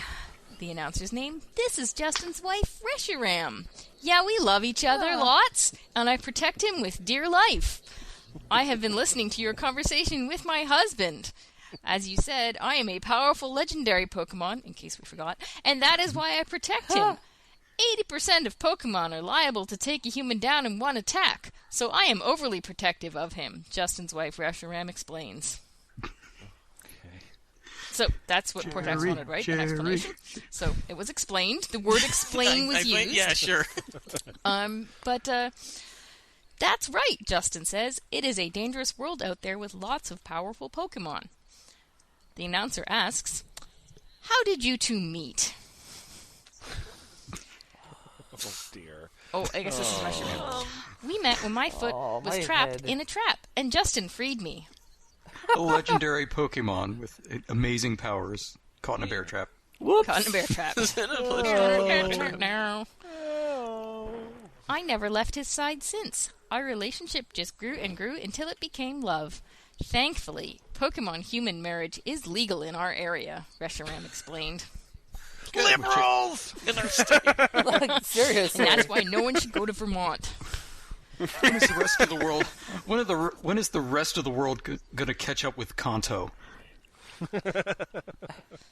the announcer's name. This is Justin's wife, Reshiram. Yeah, we love each other lots, and I protect him with dear life. I have been listening to your conversation with my husband. As you said, I am a powerful legendary Pokemon, in case we forgot, and that is why I protect him. 80% of Pokemon are liable to take a human down in one attack, so I am overly protective of him, Justin's wife Reshiram explains. So that's what Portaxx wanted, right? An explanation. So it was explained. The word explain was used. Yeah, sure. But that's right, Justin says. It is a dangerous world out there with lots of powerful Pokemon. The announcer asks, how did you two meet? Oh, dear. Oh, I guess this is Reshiram. We met when my foot was trapped in a trap, and Justin freed me. A legendary Pokemon with amazing powers caught in a bear trap. Whoops. Caught in a bear trap. I never left his side since. Our relationship just grew and grew until it became love. Thankfully, Pokemon-human marriage is legal in our area, Reshiram explained. Liberals in our state. Seriously. And that's why no one should go to Vermont. When is the rest of the world? When is the rest of the world going to catch up with Kanto?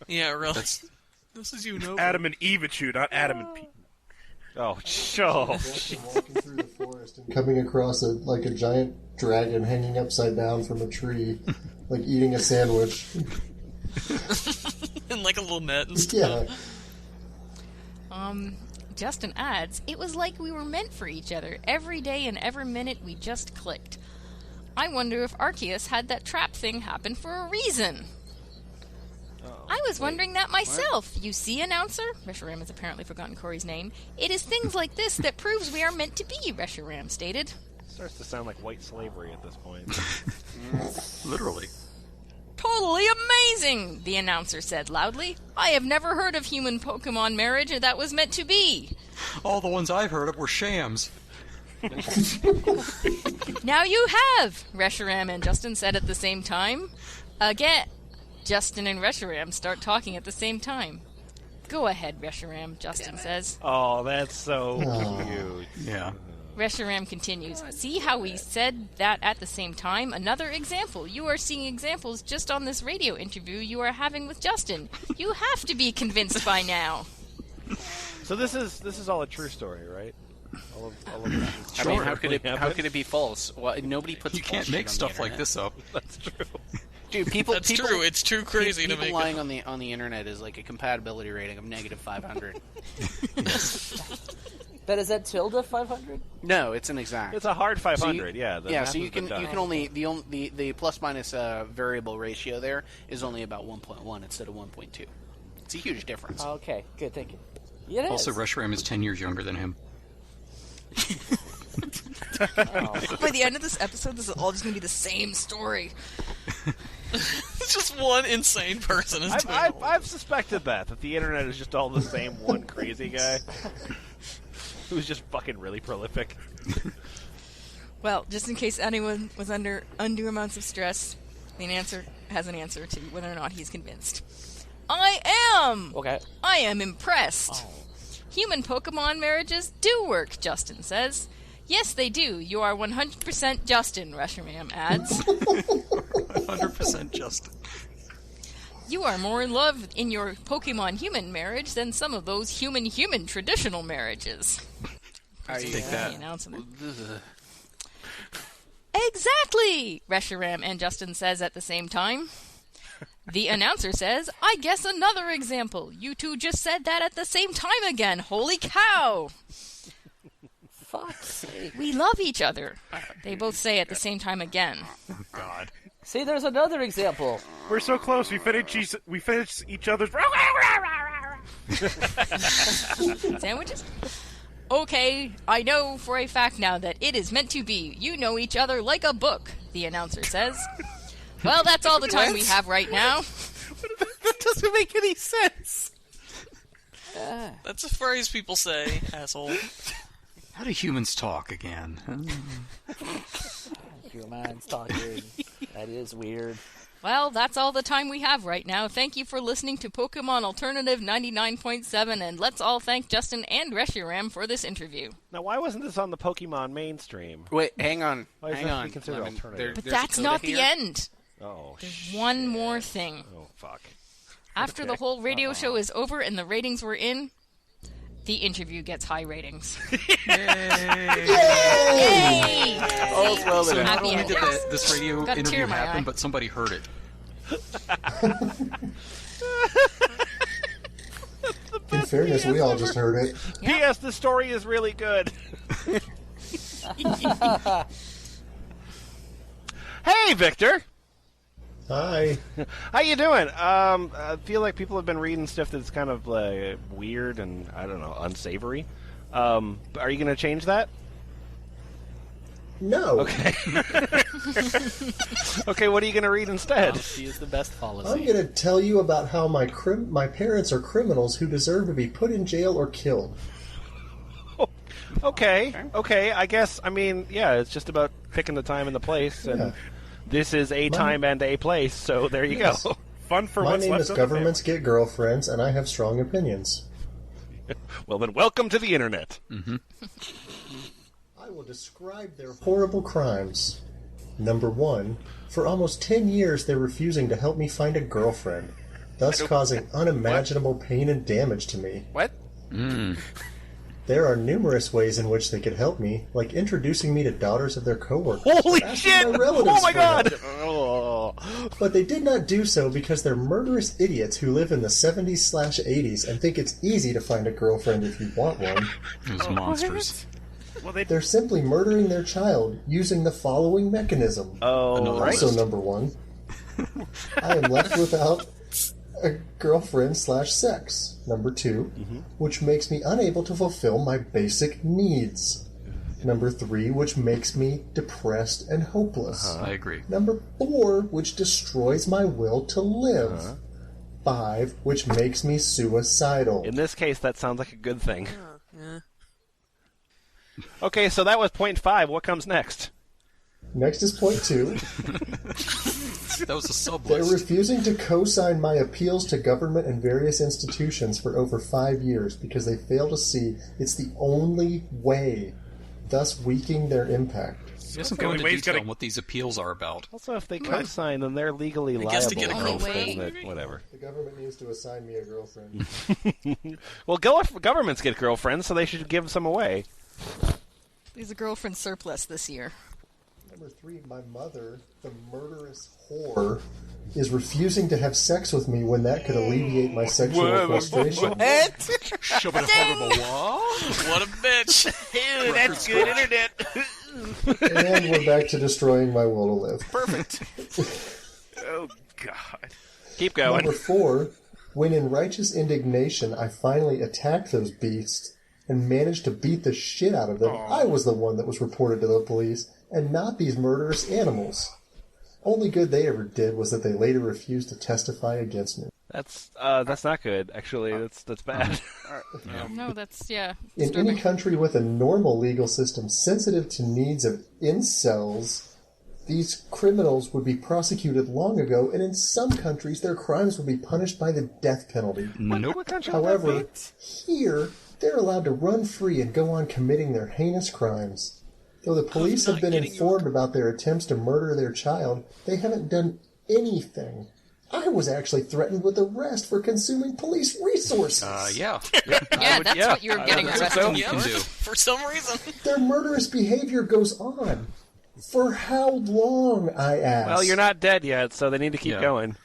Yeah, really. This is you know. Adam and Evichu, not Adam and Pete. Oh, sure. Walking through the forest and coming across a giant dragon hanging upside down from a tree, eating a sandwich. In a little net and stuff. Yeah. Justin adds, it was like we were meant for each other. Every day and every minute we just clicked. I wonder if Arceus had that trap thing happen for a reason. I was wondering that myself. What? You see, announcer? Reshiram has apparently forgotten Corey's name. It is things like this that proves we are meant to be, Reshiram stated. Starts to sound like white slavery at this point. Literally. Totally amazing, the announcer said loudly. I have never heard of human Pokemon marriage that was meant to be. All the ones I've heard of were shams. Now you have, Reshiram and Justin said at the same time. Again, Justin and Reshiram start talking at the same time. Go ahead, Reshiram, Justin says. Oh, that's so cute. Yeah. Reshiram continues, see how we said that at the same time? Another example. You are seeing examples just on this radio interview you are having with Justin. You have to be convinced by now. So this is all a true story, right? All of this I mean, how could it be false? Well, nobody puts. You can't make stuff like this up. That's true. Dude, people. That's true. It's too crazy to people make lying on the internet is like a compatibility rating of -500. But is that tilde 500? No, it's an exact. It's a hard 500. So So you can only the plus minus variable ratio there is only about 1.1 instead of 1.2. It's a huge difference. Okay, good, thank you. Yeah, it Also, is. Reshiram is 10 years younger than him. By the end of this episode, this is all just going to be the same story. It's just one insane person. I've suspected that the internet is just all the same one crazy guy who's just fucking really prolific. Well, just in case anyone was under undue amounts of stress, the answer has an answer to whether or not he's convinced. I am! Okay. I am impressed. Oh. Human Pokemon marriages do work, Justin says. Yes, they do. You are 100% Justin, Reshiram adds. 100% Justin. You are more in love in your Pokemon-human marriage than some of those human-human traditional marriages. Take that. The announcement. Exactly! Reshiram and Justin says at the same time. The announcer says, I guess another example. You two just said that at the same time again. Holy cow! Fuck's sake. We love each other. They both say at the same time again. Oh, God. See, there's another example. We're so close. We finish each other's. Sandwiches? Okay, I know for a fact now that it is meant to be. You know each other like a book, the announcer says. Well, that's all the time we have right now. That doesn't make any sense. That's a phrase people say, asshole. How do humans talk again? Humans talking. That is weird. Well, that's all the time we have right now. Thank you for listening to Pokemon Alternative 99.7, and let's all thank Justin and Reshiram for this interview. Now, why wasn't this on the Pokemon mainstream? Wait, hang on. Why is Hang that on. considered alternative? But there's that's a not coda the here. end. Oh, There's one more thing. Oh, fuck. After the whole radio show is over and the ratings were in, the interview gets high ratings. Yay! All's well So that ends. Not happy only did endings. this radio Got a tear interview in my happen, eye. but somebody heard it. In fairness, we all just heard it. P.S. The story is really good. Hey, Victor. Hi. How you doing? I feel like people have been reading stuff that's kind of weird and, I don't know, unsavory. Are you going to change that? No. Okay. Okay, what are you going to read instead? She is the best policy. I'm going to tell you about how my parents are criminals who deserve to be put in jail or killed. Okay. I guess, it's just about picking the time and the place, and Yeah. this is a time and a place, so there you Yes. go. Fun for My what's name left is of the Governments family. Get Girlfriends, and I have strong opinions. Well, then welcome to the internet. I will describe their horrible crimes. Number 1, for almost 10 years they're refusing to help me find a girlfriend, thus causing unimaginable pain and damage to me. What? There are numerous ways in which they could help me, like introducing me to daughters of their coworkers. Holy or asking shit! my relatives Oh my for help. god! Oh. But they did not do so because they're murderous idiots who live in the 70s/80s and think it's easy to find a girlfriend if you want one. Those monsters. Well, they They're simply murdering their child using the following mechanism. Oh, right. Also, number 1, I am left without a girlfriend/sex. Number 2, which makes me unable to fulfill my basic needs. Number 3, which makes me depressed and hopeless. I agree. Number 4, which destroys my will to live. 5, which makes me suicidal. In this case, that sounds like a good thing. Okay, so that was point 5. What comes next? Next is point 2. That was a sub They're list. refusing to co-sign my appeals to government and various institutions for over 5 years because they fail to see it's the only way, thus weakening their impact. He doesn't the go only into way he's detail gonna- on what these appeals are about. Also, if they co-sign, then they're legally liable. guess to get a for girlfriend, anything that- maybe? whatever. The government needs to assign me a girlfriend. Well, governments get girlfriends, so they should give some away. There's a girlfriend surplus this year. Number 3, my mother, the murderous whore, is refusing to have sex with me when that could alleviate my sexual frustration. Shove it a hog of a wall. What a bitch! Ew, that's good internet. And we're back to destroying my will to live. Perfect. Oh, God. Keep going. Number 4, when in righteous indignation I finally attacked those beasts and managed to beat the shit out of them, I was the one that was reported to the police, and not these murderous animals. Only good they ever did was that they later refused to testify against me. That's not good. Actually, that's bad. No, that's In disturbing. any country with a normal legal system sensitive to needs of incels, these criminals would be prosecuted long ago, and in some countries their crimes would be punished by the death penalty. Nope. However, here they're allowed to run free and go on committing their heinous crimes. Though the police have been informed about their attempts to murder their child, they haven't done anything. I was actually threatened with arrest for consuming police resources. Yeah. Yeah, that's what you're getting arrested Something for. you can do. For some reason. Their murderous behavior goes on. For how long, I ask? Well, you're not dead yet, so they need to keep Yeah. going.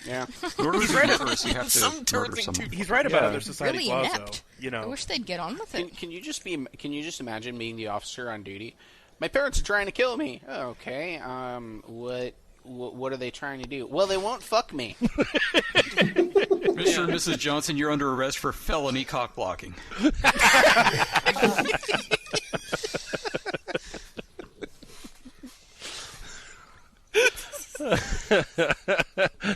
Yeah. In order to be murderous, you have to Some murder turd thing someone. He's right about Yeah. other societies' Really laws, inept. though. I wish they'd get on with it. Can you just imagine being the officer on duty? My parents are trying to kill me. Oh, okay. What are they trying to do? Well, they won't fuck me. Mr. and Mrs. Johnson, you're under arrest for felony cock blocking.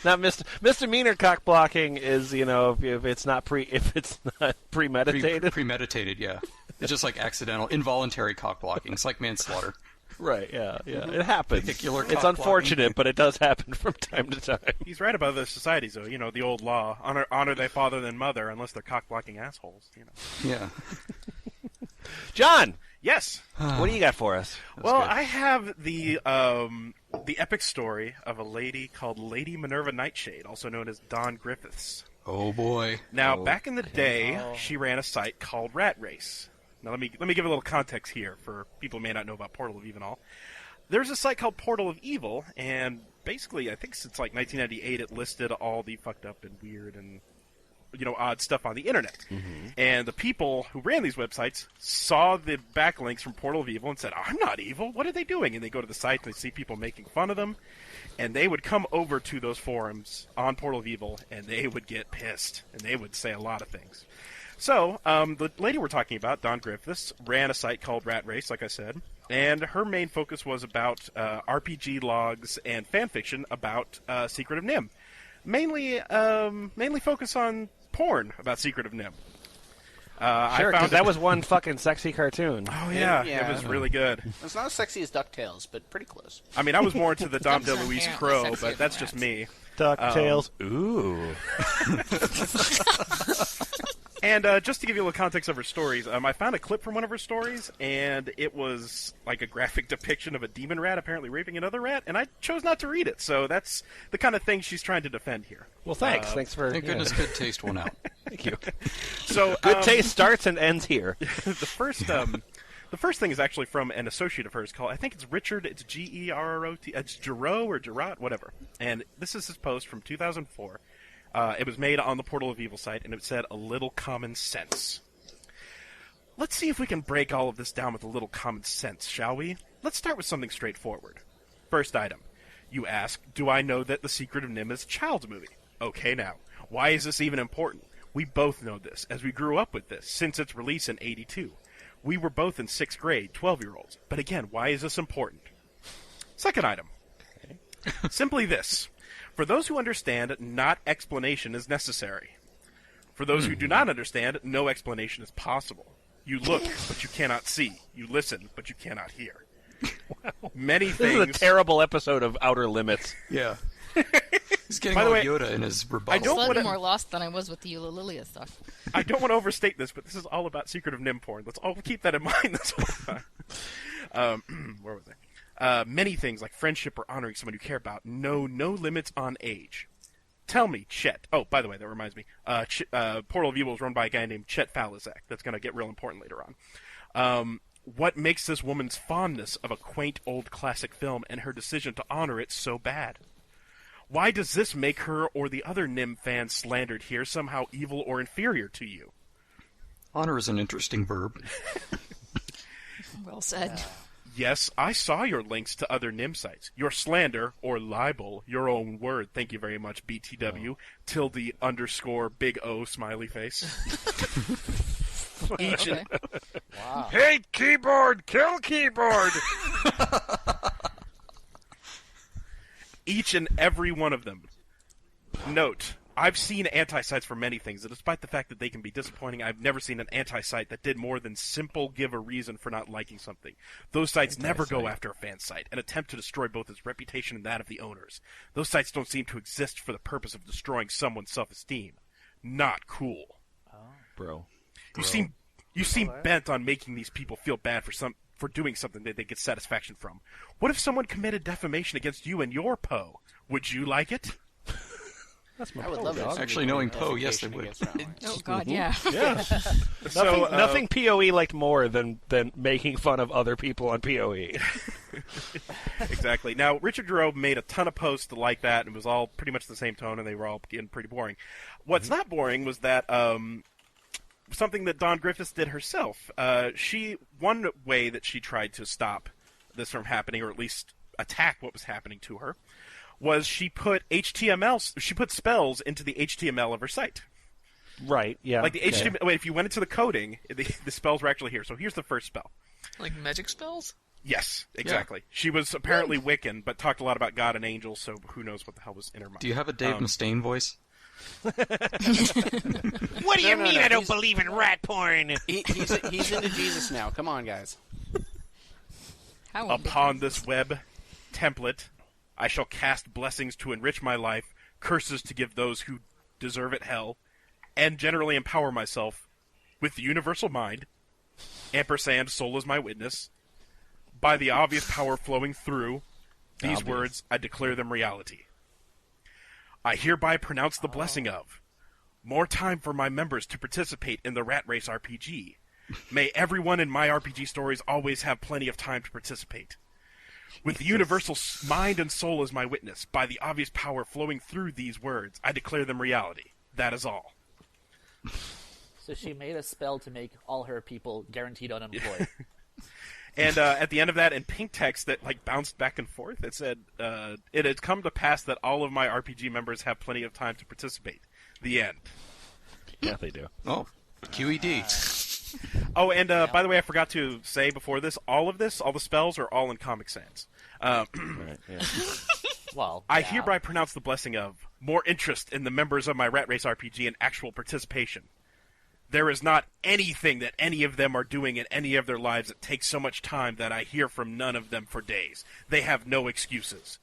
Now, misdemeanor cock blocking is, if it's not premeditated. Premeditated, yeah. It's just like accidental, involuntary cock blocking. It's like manslaughter. Right, yeah. It happens. Vehicular It's cock unfortunate, but it does happen from time to time. He's right about other societies, though. The old law: honor thy father than mother, unless they're cock blocking assholes. Yeah. John, Yes. what do you got for us? Well, I have the epic story of a lady called Lady Minerva Nightshade, also known as Dawn Griffiths. Oh boy. Now, back in the day, she ran a site called Rat Race. Now, let me give a little context here for people who may not know about Portal of Evil and all. There's a site called Portal of Evil, and basically, I think since like 1998, it listed all the fucked up and weird and odd stuff on the internet. And the people who ran these websites saw the backlinks from Portal of Evil and said, "I'm not evil. What are they doing?" And they go to the site and they see people making fun of them, and they would come over to those forums on Portal of Evil, and they would get pissed, and they would say a lot of things. So, the lady we're talking about, Dawn Griffiths, ran a site called Rat Race, like I said, and her main focus was about RPG logs and fanfiction about Secret of Nim. Mainly focus on porn about Secret of Nim. Sure, because that was one fucking sexy cartoon. Oh, yeah. Yeah. It was really good. It's not as sexy as DuckTales, but pretty close. I mean, I was more into the Dom Those are DeLuise inherently Crow, sexier but than that's that. just me. DuckTales. Ooh. And just to give you a little context of her stories, I found a clip from one of her stories, and it was like a graphic depiction of a demon rat apparently raping another rat, and I chose not to read it. So that's the kind of thing she's trying to defend here. Well, thanks. Thanks for... Thank goodness good taste won out. Thank you. So Good taste starts and ends here. the first thing is actually from an associate of hers called, I think it's Richard, it's Gerrot, it's Gerot or Gerot, whatever. And this is his post from 2004. It was made on the Portal of Evil site, and it said, "A little common sense." Let's see if we can break all of this down with a little common sense, shall we? Let's start with something straightforward. First item. You ask, do I know that The Secret of Nim is a child's movie? Okay, now, why is this even important? We both know this, as we grew up with this, since its release in '82. We were both in 6th grade, 12-year-olds. But again, why is this important? Second item. Simply this. For those who understand, not explanation is necessary. For those who do not understand, no explanation is possible. You look, but you cannot see. You listen, but you cannot hear. Wow. Many This things... is a terrible episode of Outer Limits. Yeah. He's getting By the all way, Yoda in his rebuttal. I'm slightly more lost than I was with the Ulilillia stuff. I don't want to overstate this, but this is all about Secret of Nim porn. Let's all keep that in mind this whole time. Where was I? Many things like friendship or honoring someone you care about know no limits on age. Tell me, Chet. Oh, by the way, that reminds me. Portal of Evil is run by a guy named Chet Falazek. That's going to get real important later on. What makes this woman's fondness of a quaint old classic film and her decision to honor it so bad? Why does this make her or the other Nim fans slandered here somehow evil or inferior to you? Honor is an interesting verb. Well said. Yes, I saw your links to other Nim sites. Your slander, or libel, your own word. Thank you very much, BTW. Tilde _ big O smiley face. Each Okay. Wow. Hate keyboard, kill keyboard. Each and every one of them. Note, I've seen anti-sites for many things, and despite the fact that they can be disappointing, I've never seen an anti-site that did more than simple give a reason for not liking something. Those sites never go after a fan site and attempt to destroy both its reputation and that of the owners. Those sites don't seem to exist for the purpose of destroying someone's self-esteem. Not cool. Bro. You seem bent on making these people feel bad for doing something that they get satisfaction from. What if someone committed defamation against you and your Poe? Would you like it? That's my I would Poe, love dog. it. Actually, knowing Poe, yes, they would. Oh God, yeah. Yeah. So, Nothing PoE liked more than making fun of other people on PoE. Exactly. Now, Richard Jerome made a ton of posts like that, and it was all pretty much the same tone, and they were all getting pretty boring. What's not boring was that something that Dawn Griffiths did herself. One way that she tried to stop this from happening, or at least attack what was happening to her, was she put spells into the HTML of her site. Right, yeah. Like the HTML, wait, if you went into the coding, the spells were actually here. So here's the first spell. Like magic spells? Yes, exactly. Yeah. She was apparently Wiccan, but talked a lot about God and angels, so who knows what the hell was in her mind. Do you have a Dave Mustaine voice? What do you mean I don't believe in rat porn? He's into Jesus now. Come on, guys. Upon this web template, I shall cast blessings to enrich my life, curses to give those who deserve it hell, and generally empower myself with the universal mind, ampersand soul is my witness, by the obvious power flowing through these words, I declare them reality. I hereby pronounce the blessing of more time for my members to participate in the Rat Race RPG. May everyone in my RPG stories always have plenty of time to participate. With the universal mind and soul as my witness, by the obvious power flowing through these words, I declare them reality. That is all. So she made a spell to make all her people guaranteed unemployed. And at the end of that, in pink text that bounced back and forth, it said, it has come to pass that all of my RPG members have plenty of time to participate. The end. Yeah, they do. Oh, QED. Oh, and by the way, I forgot to say before this, all the spells are all in Comic Sans. Right, yeah. Well, I yeah. hereby pronounce the blessing of more interest in the members of my Rat Race RPG and actual participation. There is not anything that any of them are doing in any of their lives that takes so much time that I hear from none of them for days. They have no excuses.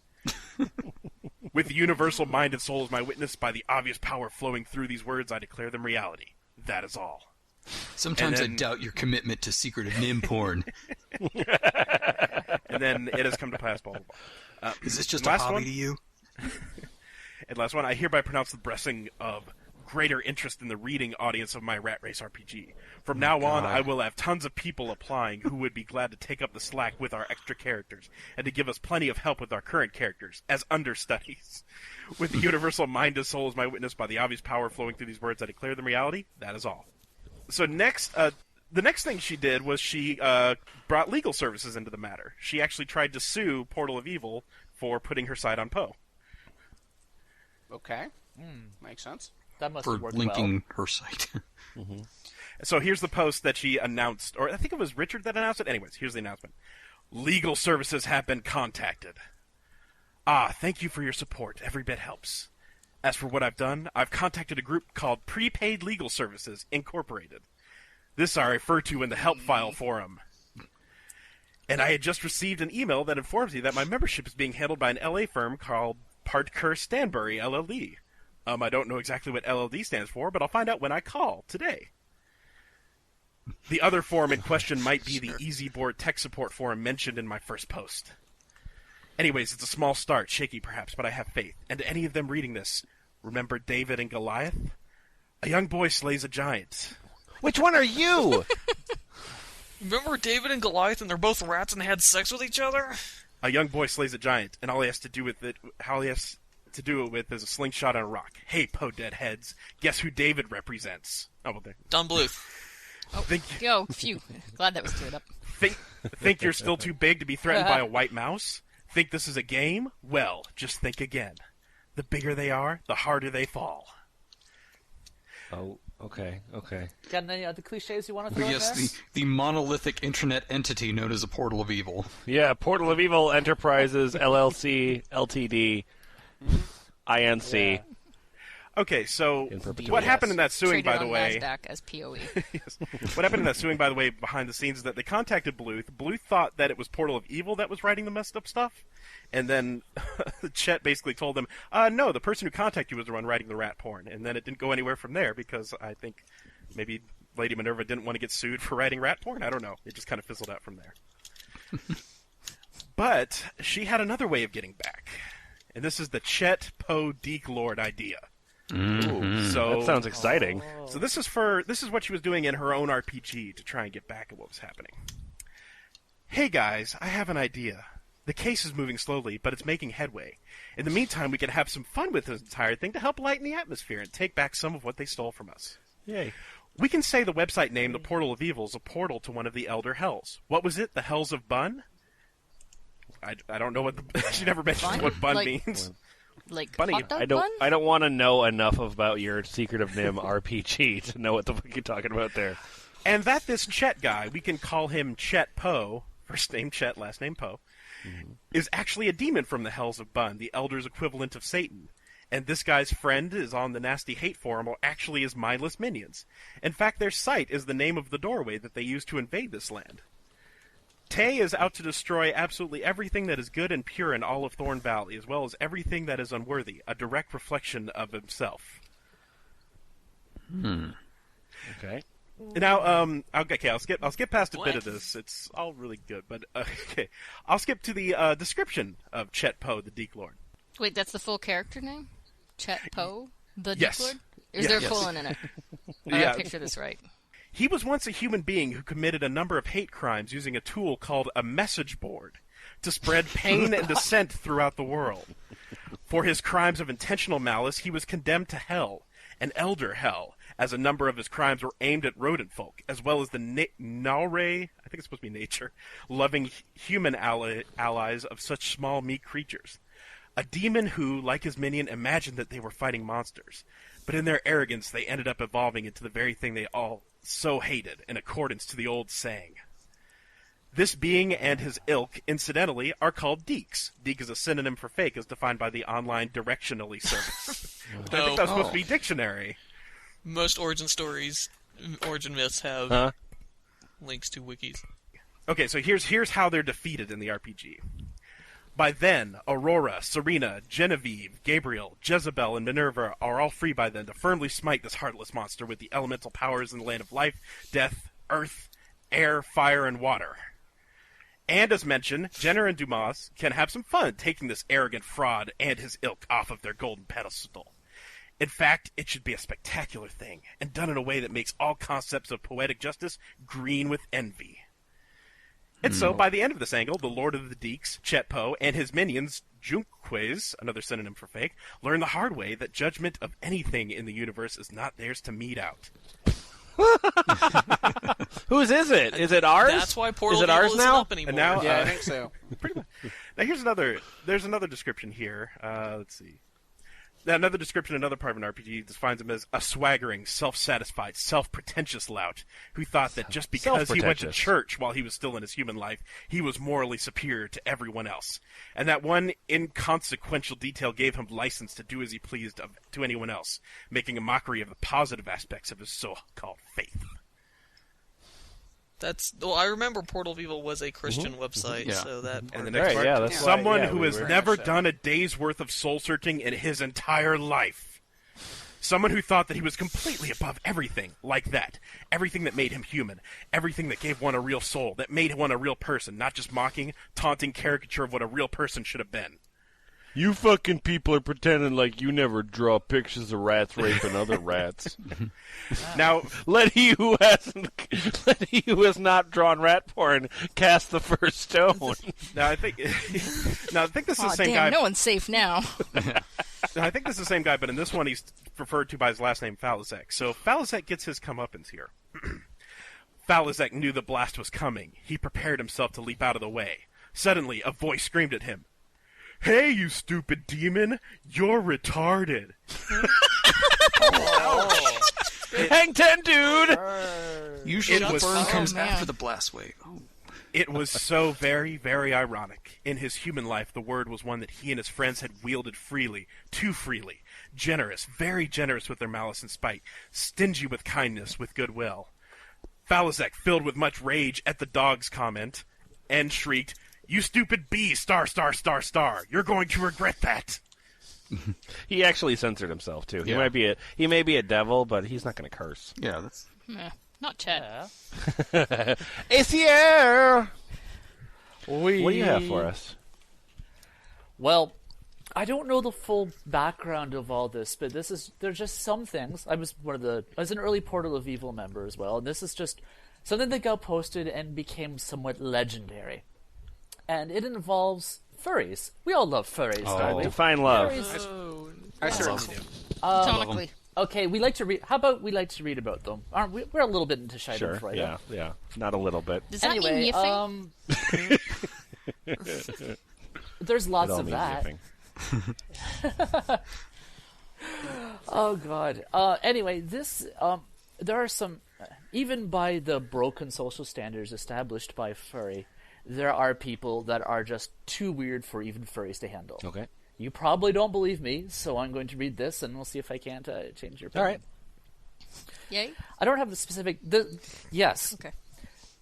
With the universal mind and soul as my witness, by the obvious power flowing through these words, I declare them reality. That is all. Sometimes I doubt your commitment to secretive Nim porn. And then it has come to pass, blah, blah, blah. Is this just a hobby to you? And last one, I hereby pronounce the blessing of greater interest in the reading audience of my Rat Race RPG. From now on, I will have tons of people applying who would be glad to take up the slack with our extra characters, and to give us plenty of help with our current characters, as understudies. With the universal mind and soul as my witness, by the obvious power flowing through these words, I declare them reality. That is all. So next, the next thing she did was she brought legal services into the matter. She actually tried to sue Portal of Evil for putting her site on Poe. Okay. Makes sense. That must For have worked linking her site. Mm-hmm. So here's the post that she announced, or I think it was Richard that announced it. Anyways, here's the announcement. Legal services have been contacted. Thank you for your support. Every bit helps. As for what I've done, I've contacted a group called Prepaid Legal Services, Incorporated. This I refer to in the help file forum. And I had just received an email that informs me that my membership is being handled by an LA firm called Parker Stanbury, LLD. I don't know exactly what LLD stands for, but I'll find out when I call today. The other forum in question might be the EasyBoard tech support forum mentioned in my first post. Anyways, it's a small start, shaky perhaps, but I have faith. And to any of them reading this, remember David and Goliath? A young boy slays a giant. Which one are you? Remember David and Goliath, and they're both rats and they had sex with each other? A young boy slays a giant, and all he has to do it is a slingshot and a rock. Hey, Poe Deadheads, guess who David represents? Oh, well, there. Don Bluth. Phew. Glad that was cleared up. Think you're still too big to be threatened by a white mouse? Think this is a game? Well, just think again. The bigger they are, the harder they fall. Oh, okay. Got any other cliches you want to throw in there? Yes, the monolithic internet entity known as a Portal of Evil. Yeah, Portal of Evil Enterprises, LLC, LTD, INC. Yeah. Okay, so what happened in that suing, Traded by the on way? NASDAQ as POE. Yes. What happened in that suing, by the way, behind the scenes is that they contacted Bluth. Bluth thought that it was Portal of Evil that was writing the messed up stuff, and then Chet basically told them, no, the person who contacted you was the one writing the rat porn, and then it didn't go anywhere from there because I think maybe Lady Minerva didn't want to get sued for writing rat porn. I don't know. It just kind of fizzled out from there. But she had another way of getting back, and this is the Chet Poe Deke Lord idea. Ooh, so that sounds exciting. So this is what she was doing in her own RPG to try and get back at what was happening. Hey guys, I have an idea. The case is moving slowly, but it's making headway. In the meantime, we can have some fun with this entire thing to help lighten the atmosphere and take back some of what they stole from us. Yay. We can say the website name, The Portal of Evil, is a portal to one of the Elder Hells. What was it? The Hells of Bun? I don't know what she never mentioned what bun means. Like Bunny, hot dog I bun? don't want to know enough about your Secret of Nim RPG to know what the fuck you're talking about there. And that this Chet guy, we can call him Chet Poe, first name Chet, last name Poe, is actually a demon from the Hells of Bun, the Elder's equivalent of Satan. And this guy's friend is on the Nasty Hate Forum, or actually is mindless minions. In fact, their site is the name of the doorway that they use to invade this land. Tay is out to destroy absolutely everything that is good and pure in all of Thorn Valley, as well as everything that is unworthy, a direct reflection of himself. Okay. Now, I'll skip past a bit of this. It's all really good, but okay, I'll skip to the description of Chet Poe, the Deke Lord. Wait, that's the full character name? Chet Poe, the Yes. Deke Lord? Is there a colon in it? I gotta picture this right. He was once a human being who committed a number of hate crimes using a tool called a message board to spread pain and dissent throughout the world. For his crimes of intentional malice, he was condemned to hell, an elder hell, as a number of his crimes were aimed at rodent folk, as well as the Naure, I think it's supposed to be nature, loving human allies of such small, meek creatures. A demon who, like his minion, imagined that they were fighting monsters. But in their arrogance, they ended up evolving into the very thing they all so hated, in accordance to the old saying. This being and his ilk, incidentally, are called Deeks. Deek is a synonym for fake, as defined by the online Directionally service. I think that's supposed to be dictionary. Most origin myths have links to wikis. Okay, so here's how they're defeated in the RPG. By then, Aurora, Serena, Genevieve, Gabriel, Jezebel, and Minerva are all free by then to firmly smite this heartless monster with the elemental powers in the land of life, death, earth, air, fire, and water. And as mentioned, Jenner and Dumas can have some fun taking this arrogant fraud and his ilk off of their golden pedestal. In fact, it should be a spectacular thing, and done in a way that makes all concepts of poetic justice green with envy. And so, by the end of this angle, the Lord of the Deeks, Chet Poe, and his minions, Junques, another synonym for fake, learn the hard way that judgment of anything in the universe is not theirs to mete out. Whose is it? Is it ours? That's why Portal is it Evil ours isn't now? up anymore. And now, Yeah, I think so. Pretty much. Now there's another description here. Let's see. Now, another description, another part of an RPG defines him as a swaggering, self-satisfied, self-pretentious lout who thought that just because he went to church while he was still in his human life, he was morally superior to everyone else. And that one inconsequential detail gave him license to do as he pleased to anyone else, making a mockery of the positive aspects of his so-called faith. I remember Portal of Evil was a Christian website, so that And part the next part, that's someone why, who has never done a day's worth of soul-searching in his entire life. Someone who thought that he was completely above everything, like that. Everything that made him human. Everything that gave one a real soul, that made one a real person, not just mocking, taunting caricature of what a real person should have been. You fucking people are pretending like you never draw pictures of rats raping other rats. Now, let he who has not drawn rat porn cast the first stone. Now I think this is the same damn, guy. no one's safe now. I think this is the same guy, but in this one he's referred to by his last name, Falazek. So Falazek gets his comeuppance here. Falazek knew the blast was coming. He prepared himself to leap out of the way. Suddenly, a voice screamed at him, "Hey, you stupid demon! You're retarded!" Hang 10, dude! Usually It was- burn comes man. after the blast wave. Oh. It was so very, very ironic. In his human life, the word was one that he and his friends had wielded freely, too freely. Generous, very generous with their malice and spite, stingy with kindness, with goodwill. Falazek, filled with much rage at the dog's comment, and shrieked, "You stupid bee! Star, star, star, star! You're going to regret that!" He actually censored himself, too. He Yeah. may be a devil, but he's not going to curse. Yeah, that's... Meh, not Chet. It's here! What What do you have for us? Well, I don't know the full background of all this, but there's just some things. I was an early Portal of Evil member as well, and this is just something that got posted and became somewhat legendary. And it involves furries. We all love furries, don't we? Define love. Oh, I certainly do. Tonically. Okay, we like to read. How about we like to read about them? Aren't we? We're a little bit into Sure, Schadenfreude. yeah. Not a little bit. Does that Anyway, mean yiffing? there's lots It all of means that. yiffing. Oh God. Anyway, this there are some, even by the broken social standards established by furry, there are people that are just too weird for even furries to handle. Okay. You probably don't believe me, so I'm going to read this, and we'll see if I can't change your opinion. All right. Yay? I don't have the specific. Yes. Okay.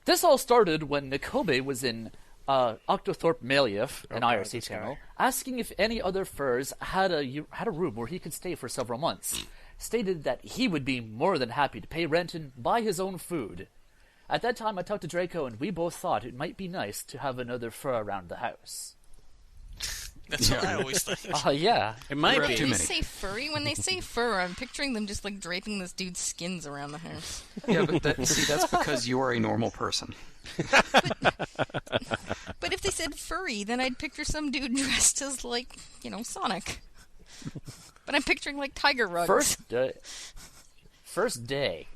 This all started when Nikobe was in Octothorpe Maliev, an IRC channel, asking if any other furs had a room where he could stay for several months. Stated that he would be more than happy to pay rent and buy his own food. At that time, I talked to Draco, and we both thought it might be nice to have another fur around the house. that's what I always think. Yeah. It might We're be. up too They many. say furry. When they say fur, I'm picturing them just like draping this dude's skins around the house. Yeah, but that's because you are a normal person. But if they said furry, then I'd picture some dude dressed as, like, Sonic. But I'm picturing, like, tiger rugs. First day.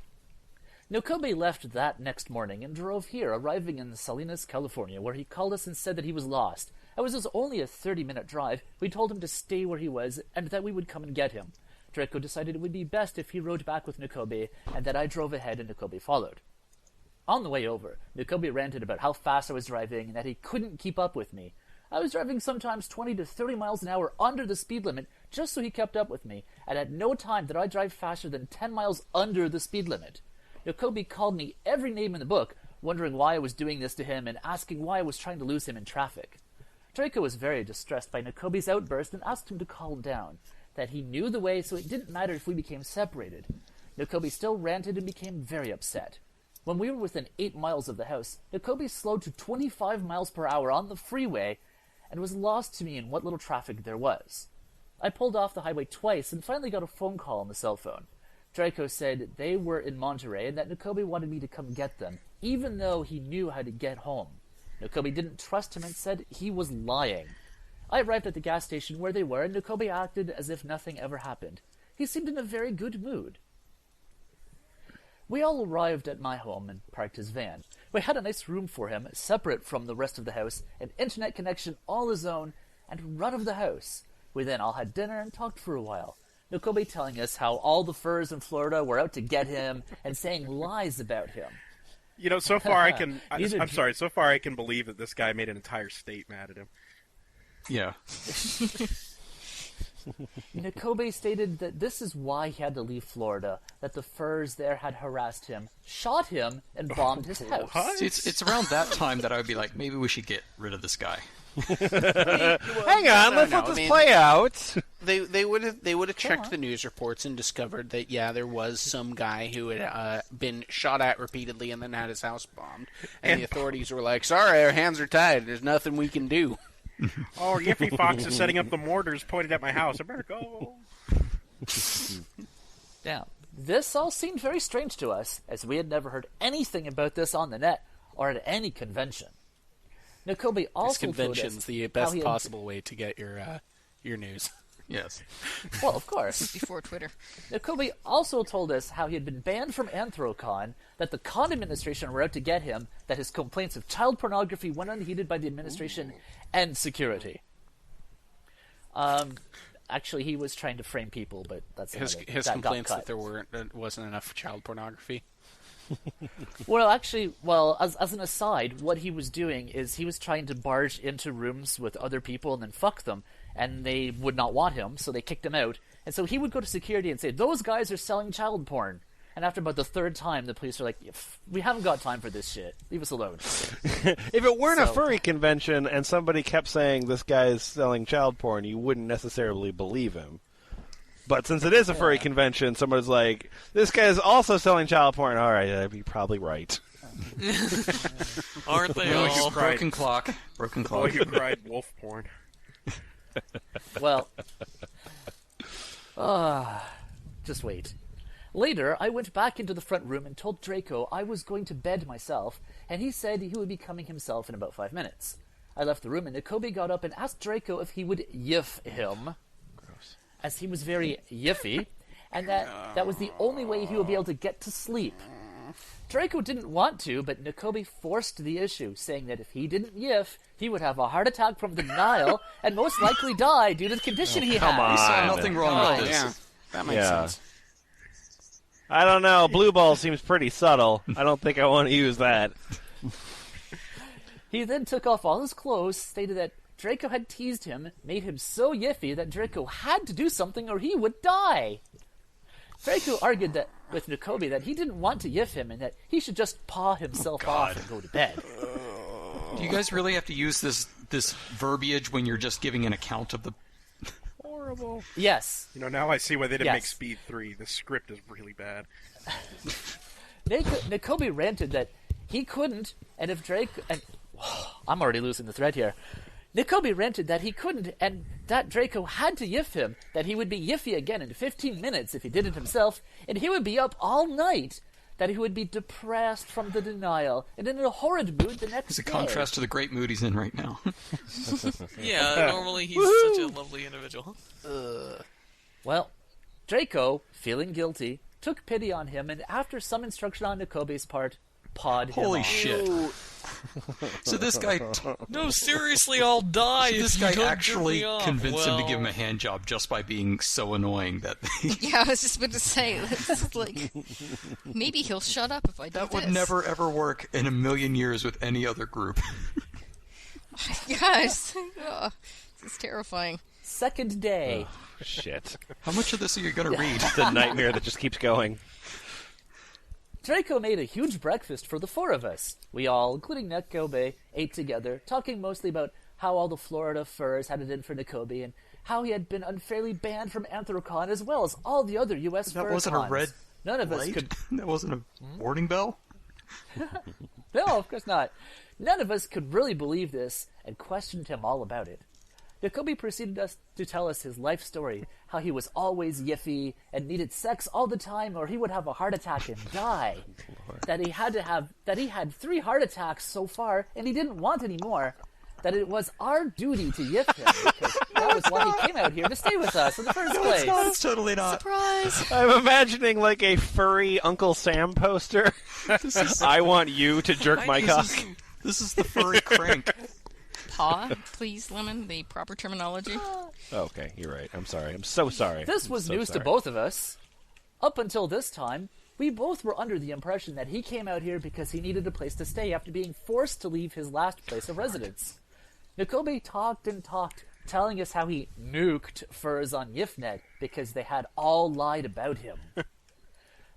Nikobe left that next morning and drove here, arriving in Salinas, California, where he called us and said that he was lost. It was only a 30-minute drive. We told him to stay where he was and that we would come and get him. Draco decided it would be best if he rode back with Nikobe and that I drove ahead and Nikobe followed. On the way over, Nikobe ranted about how fast I was driving and that he couldn't keep up with me. I was driving sometimes 20 to 30 miles an hour under the speed limit just so he kept up with me, and at no time did I drive faster than 10 miles under the speed limit. Nikobe called me every name in the book, wondering why I was doing this to him and asking why I was trying to lose him in traffic. Draco was very distressed by Nikobe's outburst and asked him to calm down, that he knew the way so it didn't matter if we became separated. Nikobe still ranted and became very upset. When we were within 8 miles of the house, Nikobe slowed to 25 miles per hour on the freeway and was lost to me in what little traffic there was. I pulled off the highway twice and finally got a phone call on the cell phone. Draco said they were in Monterey and that Nikobe wanted me to come get them, even though he knew how to get home. Nikobe didn't trust him and said he was lying. I arrived at the gas station where they were, and Nikobe acted as if nothing ever happened. He seemed in a very good mood. We all arrived at my home and parked his van. We had a nice room for him, separate from the rest of the house, an internet connection all his own, and run of the house. We then all had dinner and talked for a while. Nikobe telling us how all the furs in Florida were out to get him and saying lies about him. So far I can... These are- I'm sorry, so far I can believe that this guy made an entire state mad at him. Yeah. Nikobe stated that this is why he had to leave Florida, that the furs there had harassed him, shot him, and bombed his house. See, it's around that time that I would be like, maybe we should get rid of this guy. Hang on, let's let this play out. They would have checked the news reports and discovered that there was some guy who had been shot at repeatedly and then had his house bombed, and the authorities were like, "Sorry, our hands are tied. There's nothing we can do." Oh, Yiffy Fox is setting up the mortars pointed at my house. I better go. Now, this all seemed very strange to us, as we had never heard anything about this on the net or at any convention. Nakobe also This convention's told us the how best he had- possible way to get your news. Yes. Well, of course. Before Twitter. Nakobe also told us how he had been banned from Anthrocon, that the con administration were out to get him, that his complaints of child pornography went unheeded by the administration and security. Actually, he was trying to frame people, but that's His that complaints got cut. that there wasn't enough child pornography. Well, actually, as an aside, what he was doing is he was trying to barge into rooms with other people and then fuck them, and they would not want him, so they kicked him out. And so he would go to security and say, "Those guys are selling child porn." And after about the third time, the police are like, "We haven't got time for this shit. Leave us alone." If it weren't a furry convention and somebody kept saying this guy is selling child porn, you wouldn't necessarily believe him. But since it is a furry convention, somebody's like, this guy is also selling child porn. All right, you're probably right. Aren't they all? Broken clock. Broken Oh, clock. you cried wolf porn. Well, just wait. Later, I went back into the front room and told Draco I was going to bed myself, and he said he would be coming himself in about 5 minutes. I left the room, and Nakobe got up and asked Draco if he would yiff him, as he was very yiffy, and that was the only way he would be able to get to sleep. Draco didn't want to, but Nakobe forced the issue, saying that if he didn't yiff, he would have a heart attack from denial and most likely die due to the condition he come had. on. He saw nothing wrong with this. Yeah, that makes sense. I don't know. Blue ball seems pretty subtle. I don't think I want to use that. He then took off all his clothes, stated that Draco had teased him, made him so yiffy that Draco had to do something or he would die. Draco argued that with Nakobe that he didn't want to yiff him and that he should just paw himself off and go to bed. Do you guys really have to use this verbiage when you're just giving an account of the... Horrible. Yes. You know, now I see why they didn't make Yes. Speed 3. The script is really bad. Nakobe ranted that he couldn't, and if Drake... and I'm already losing the thread here. Nakobe ranted that he couldn't, and that Draco had to yiff him, that he would be yiffy again in 15 minutes if he did it himself, and he would be up all night, that he would be depressed from the denial, and in a horrid mood the next It's a day. contrast to the great mood he's in right now. Yeah, normally he's such a lovely individual. Well, Draco, feeling guilty, took pity on him, and after some instruction on Nakobe's part, pawed him Holy off. shit. So this guy... No, seriously, I'll die. This if guy you don't actually jerk me off. convinced him to give him a Well, hand job just by being so annoying that Yeah, I was just about to say, this is like, maybe he'll shut up if I do that this. would never ever work in a million years with any other group. Yes. Oh, this is terrifying. Second day. Shit. How much of this are you going to read? The nightmare that just keeps going. Draco made a huge breakfast for the four of us. We all, including Nakobe, ate together, talking mostly about how all the Florida furs had it in for Nakobe and how he had been unfairly banned from Anthrocon as well as all the other U.S. That fur wasn't a cons. red None of us light? could... That wasn't a warning bell? No, of course not. None of us could really believe this and questioned him all about it. Nakobe proceeded to tell us his life story, how he was always yiffy and needed sex all the time or he would have a heart attack and die. That he had 3 heart attacks so far and he didn't want any more. That it was our duty to yiff him because that was why he came out here to stay with us in the first place. It's totally not. Surprise! I'm imagining like a furry Uncle Sam poster. I want you to jerk my cock. This is the furry crank. Paw, please, Lemon, the proper terminology. Okay, you're right. I'm sorry. I'm so sorry. This was I'm so news to sorry. both of us. Up until this time, we both were under the impression that he came out here because he needed a place to stay after being forced to leave his last place of residence. Nakobe talked and talked, telling us how he nuked furs on YiffNet because they had all lied about him.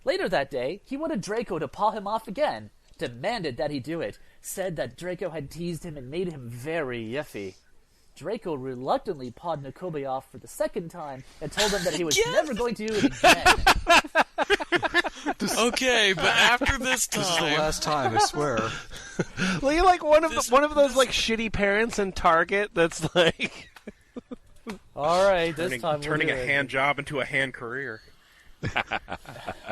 Later that day, he wanted Draco to paw him off again, demanded that he do it, said that Draco had teased him and made him very yiffy. Draco reluctantly pawed Nakobe off for the second time and told him that he was never going to do it again. Okay, but after this time... This is the last time, I swear. Well, you're like one of those like shitty parents in Target that's like... All right, turning a hand job into a hand career.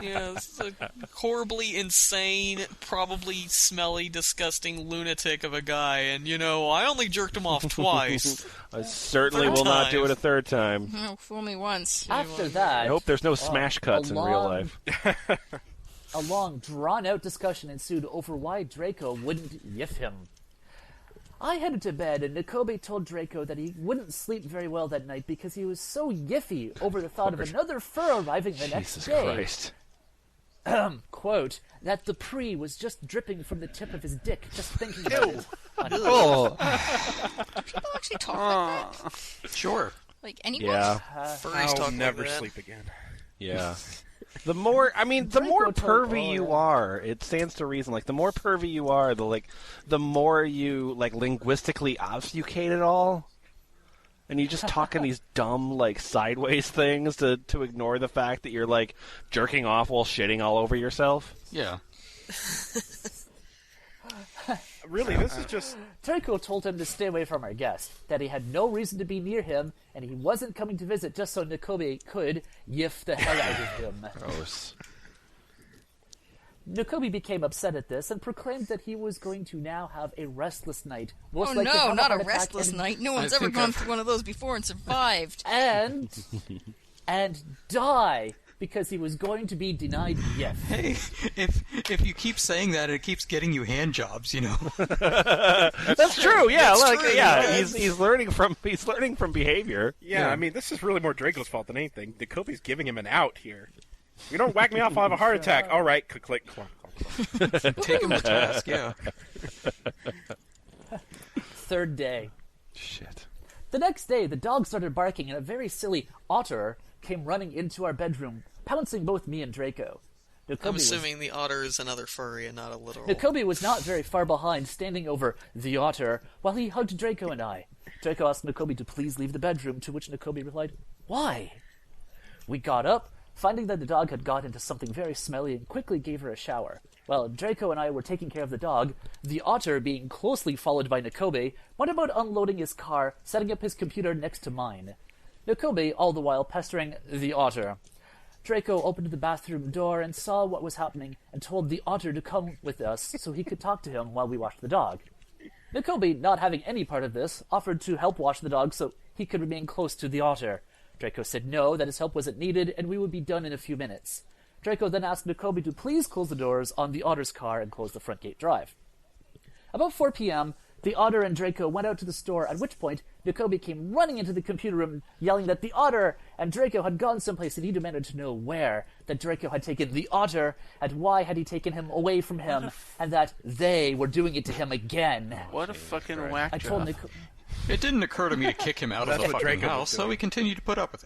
Yeah, this is a horribly insane, probably smelly, disgusting lunatic of a guy, and I only jerked him off twice. I certainly will not do it a third time. No, fool me once. After that, I hope there's no smash cuts in real life. A long, drawn-out discussion ensued over why Draco wouldn't yiff him. I headed to bed, and Nakobe told Draco that he wouldn't sleep very well that night because he was so yiffy over the thought of another fur arriving the next day. Jesus Christ. Quote, that the pre was just dripping from the tip of his dick, just thinking about it. People actually talk like that? Sure. Like anyone? Yeah. Furries talk I'll never like that. sleep again. Yeah. The more pervy you are, it stands to reason. Like the more pervy you are, the more you linguistically obfuscate it all, and you just talk in these dumb sideways things to ignore the fact that you're jerking off while shitting all over yourself. Yeah. Really, this is just... Draco told him to stay away from our guest, that he had no reason to be near him, and he wasn't coming to visit just so Nakobe could yiff the hell out of him. Gross. Nakobe became upset at this and proclaimed that he was going to now have a restless night. Oh no, not a restless night. No one's ever gone through one of those before and survived. And die because he was going to be denied yiff. Hey, if you keep saying that, it keeps getting you hand jobs, That's true. Yeah, he's learning from behavior. Yeah, I mean, this is really more Draco's fault than anything. Nakobe's giving him an out here. You don't whack me off, I'll have a heart attack. All right, click, clunk. Take him to task, yeah. Third day. Shit. The next day, the dog started barking, and a very silly otter came running into our bedroom, pouncing both me and Draco. I'm assuming the otter is another furry and not a literal. Nakobe was not very far behind, standing over the otter, while he hugged Draco and I. Draco asked Nakobe to please leave the bedroom, to which Nakobe replied, "Why?" We got up, finding that the dog had got into something very smelly, and quickly gave her a shower. While Draco and I were taking care of the dog, the otter, being closely followed by Nakobe, went about unloading his car, setting up his computer next to mine. Nakobe, all the while, pestering the otter. Draco opened the bathroom door and saw what was happening, and told the otter to come with us so he could talk to him while we washed the dog. Nakobe, not having any part of this, offered to help wash the dog so he could remain close to the otter. Draco said no, that his help wasn't needed, and we would be done in a few minutes. Draco then asked Nakobe to please close the doors on the otter's car and close the front gate drive. About 4 p.m., the otter and Draco went out to the store, at which point Nakobe came running into the computer room, yelling that the otter and Draco had gone someplace, and he demanded to know where, that Draco had taken the otter, and why had he taken him away from him, and that they were doing it to him again. What a fucking whack I told job. It didn't occur to me to kick him out of the fucking house, so we continued to put up with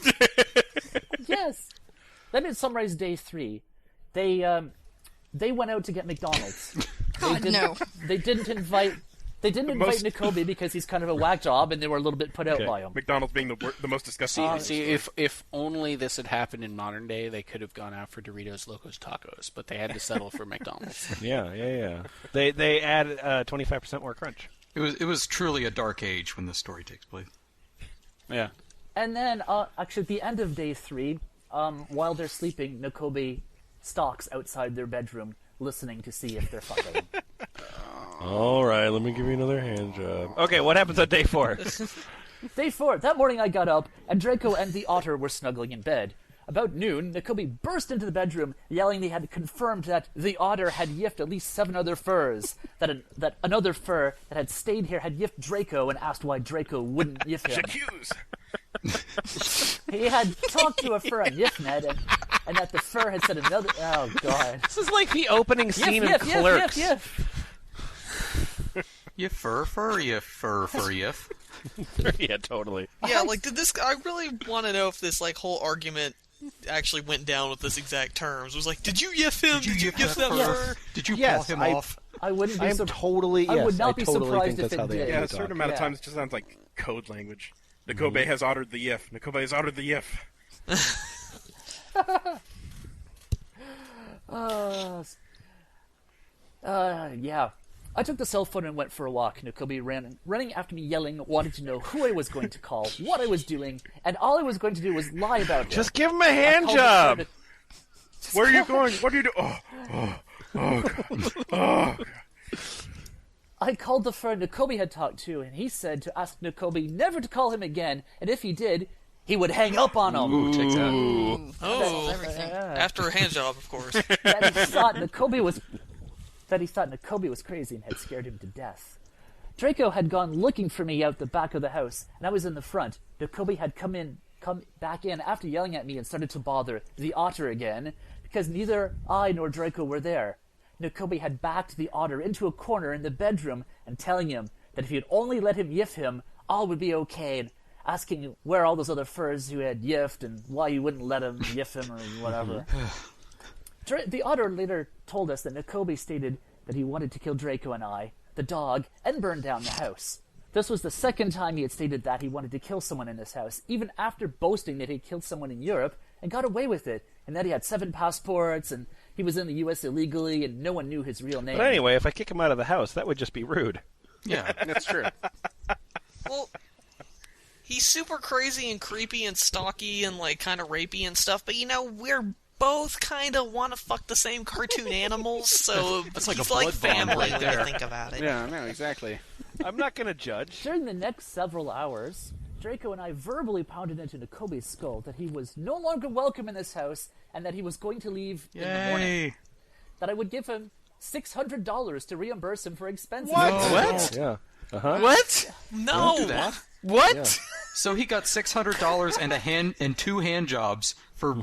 it. Yes. Then it summarized day 3. They went out to get McDonald's. God, no. They didn't invite Nakobe because he's kind of a whack job, and they were a little bit put out by him. McDonald's being the most disgusting. See, if only this had happened in modern day, they could have gone out for Doritos Locos Tacos, but they had to settle for McDonald's. Yeah. They added 25% more crunch. It was truly a dark age when this story takes place. Yeah. And then, actually, at the end of day 3, while they're sleeping, Nakobe stalks outside their bedroom, listening to see if they're fucking. All right, let me give you another hand job. Okay, what happens on day 4? Day 4. That morning I got up, and Draco and the otter were snuggling in bed. About noon, Nakobe burst into the bedroom, yelling they had confirmed that the otter had yiffed at least 7 other furs, that another fur that had stayed here had yiffed Draco and asked why Draco wouldn't yiff him. He had talked to a fur on YiffNet, and that the fur had said another... Oh, God. This is like the opening scene in Clerks. You fur, you fur, yiff. Yeah, totally. Yeah, I really want to know if this, whole argument actually went down with this exact terms. It was like, did you yiff him? Did you yiff that fur? Did you paw him off? I wouldn't be totally... Yes, I would not be totally surprised think if it did. Yeah, a certain amount of times it just sounds like code language. Nakobe has ordered the yiff. Nakobe has ordered the yiff. Yeah. I took the cell phone and went for a walk. Nakobe running after me, yelling, wanting to know who I was going to call, what I was doing, and all I was going to do was lie about it. Just give him a hand job. Where are you going? What are you doing? God. I called the friend Nakobe had talked to, and he said to ask Nakobe never to call him again, and if he did, he would hang up on him. Ooh, take that. Oh, after a hand job, of course. That he thought Nakobe was crazy and had scared him to death. Draco had gone looking for me out the back of the house, and I was in the front. Nakobe had come back in after yelling at me and started to bother the otter again, because neither I nor Draco were there. Nakobe had backed the otter into a corner in the bedroom and telling him that if he'd only let him yiff him, all would be okay, and asking where all those other furs who had yiffed and why you wouldn't let him yiff him or whatever. The otter later told us that Nakobe stated that he wanted to kill Draco and I, the dog, and burn down the house. This was the second time he had stated that he wanted to kill someone in this house, even after boasting that he killed someone in Europe and got away with it, and that he had 7 passports, and he was in the U.S. illegally, and no one knew his real name. But anyway, if I kick him out of the house, that would just be rude. Yeah, That's true. Well, he's super crazy and creepy and stalky and, like, kind of rapey and stuff, but, we're both kind of want to fuck the same cartoon animals, so That's like he's a like blood bond family right when you there. think about it. Yeah, no, exactly. I'm not going to judge. During the next several hours, Draco and I verbally pounded into Nakobe's skull that he was no longer welcome in this house and that he was going to leave in the morning. That I would give him $600 to reimburse him for expenses. What? Yeah. Uh-huh. What? No! Don't do that. What? Yeah. So he got $600 and 2 hand jobs for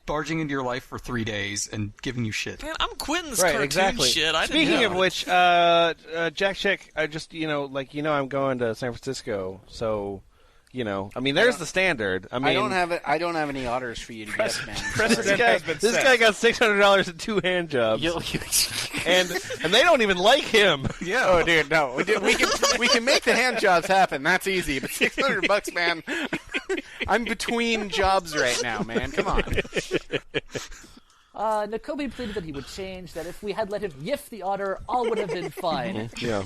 barging into your life for 3 days and giving you shit. Man, I'm quitting this Right, cartoon exactly. shit. Speaking of which, Jack Chick, I just, I'm going to San Francisco, so, there's the standard. I mean, I don't have any otters for you to get, man. Precedent has been this set. guy got $600 and 2 hand jobs, and they don't even like him. Yeah. Oh, dude, no. We can make the hand jobs happen. That's easy. But $600, man. I'm between jobs right now, man. Come on. Nakobe pleaded that he would change, that if we had let him yiff the otter, all would have been fine. Yeah.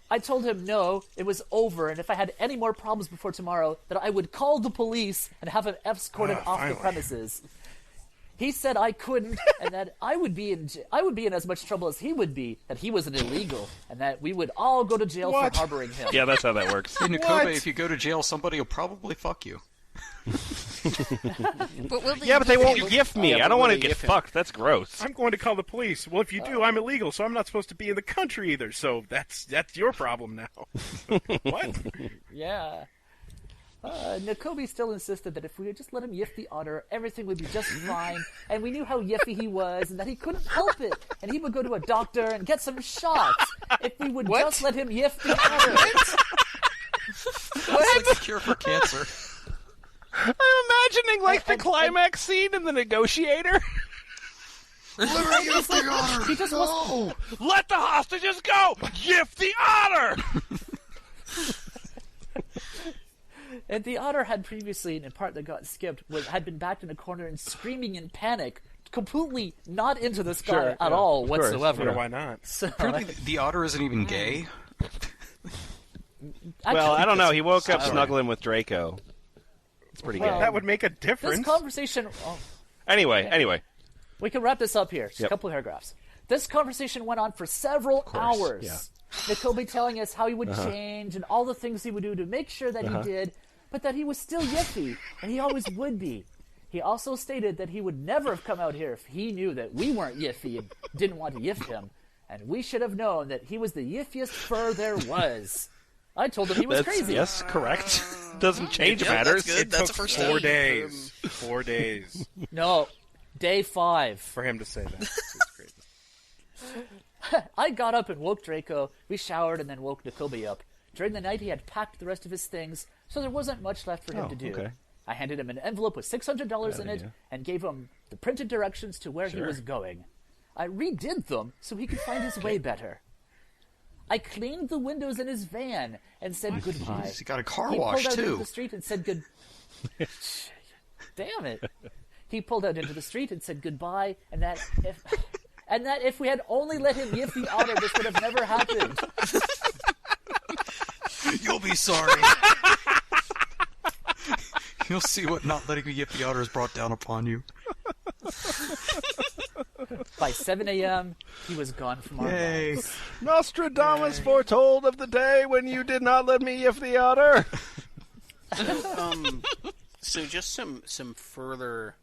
I told him no, it was over, and if I had any more problems before tomorrow, that I would call the police and have him escorted off the premises. He said I couldn't, and that I would be in as much trouble as he would be, that he was an illegal, and that we would all go to jail for harboring him. Yeah, that's how that works. Hey, Nakobe, if you go to jail, somebody will probably fuck you. But they won't yiff me. I don't want to get fucked. That's gross. I'm going to call the police. Well, if you do, I'm illegal, so I'm not supposed to be in the country either. So that's your problem now. What? Yeah. Nakobe still insisted that if we had just let him yiff the otter, everything would be just fine, and we knew how yiffy he was, and that he couldn't help it, and he would go to a doctor and get some shots if we would just let him yiff the otter. That's like the cure for cancer. I'm imagining, the climax scene in The Negotiator. He just wasn't. Let the hostages go! Yiff the otter! And the otter had previously, in part that got skipped, had been backed in a corner and screaming in panic, completely not into the sky at all whatsoever. Sure, why not? So, Apparently, the otter isn't even gay. Well, I don't know. He woke up snuggling with Draco. It's pretty Well, gay. That would make a difference. this conversation... Anyway. We can wrap this up here. Just Yep. a couple of paragraphs. This conversation went on for several hours. yeah. Nakobe telling us how he would change and all the things he would do to make sure that he did, but that he was still yiffy, and he always would be. He also stated that he would never have come out here if he knew that we weren't yiffy and didn't want to yiff him, and we should have known that he was the yiffiest fur there was. I told him he was crazy. Yes, correct. Doesn't change Yeah, matters. that's good. That's the first 4 step. days. 4 days No, day 5. for him to say that. It's crazy. I got up and woke Draco. We showered and then woke Nakobe up. During the night, he had packed the rest of his things, so there wasn't much left for him to do. Okay. I handed him an envelope with $600 in it and gave him the printed directions to where he was going. I redid them so he could find his way better. I cleaned the windows in his van and said goodbye. Jeez, he got a car He wash, pulled out into too. the street and said good... Damn it. He pulled out into the street and said goodbye, and that and that if we had only let him Yiff the Otter, this would have never happened. You'll be sorry. You'll see what not letting me Yiff the Otter has brought down upon you. By 7 a.m., he was gone from our lives. Nostradamus foretold of the day when you did not let me Yiff the Otter. So just some further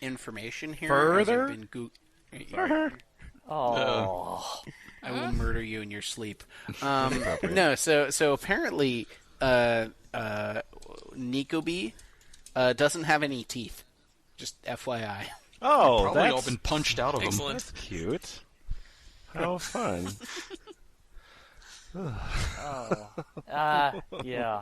information here. Further? As you've been Oh. I will murder you in your sleep. No, so apparently, Nicobe doesn't have any teeth. Just FYI. Oh, Probably that's all been punched out of him. Excellent. That's cute. How fun. Yeah.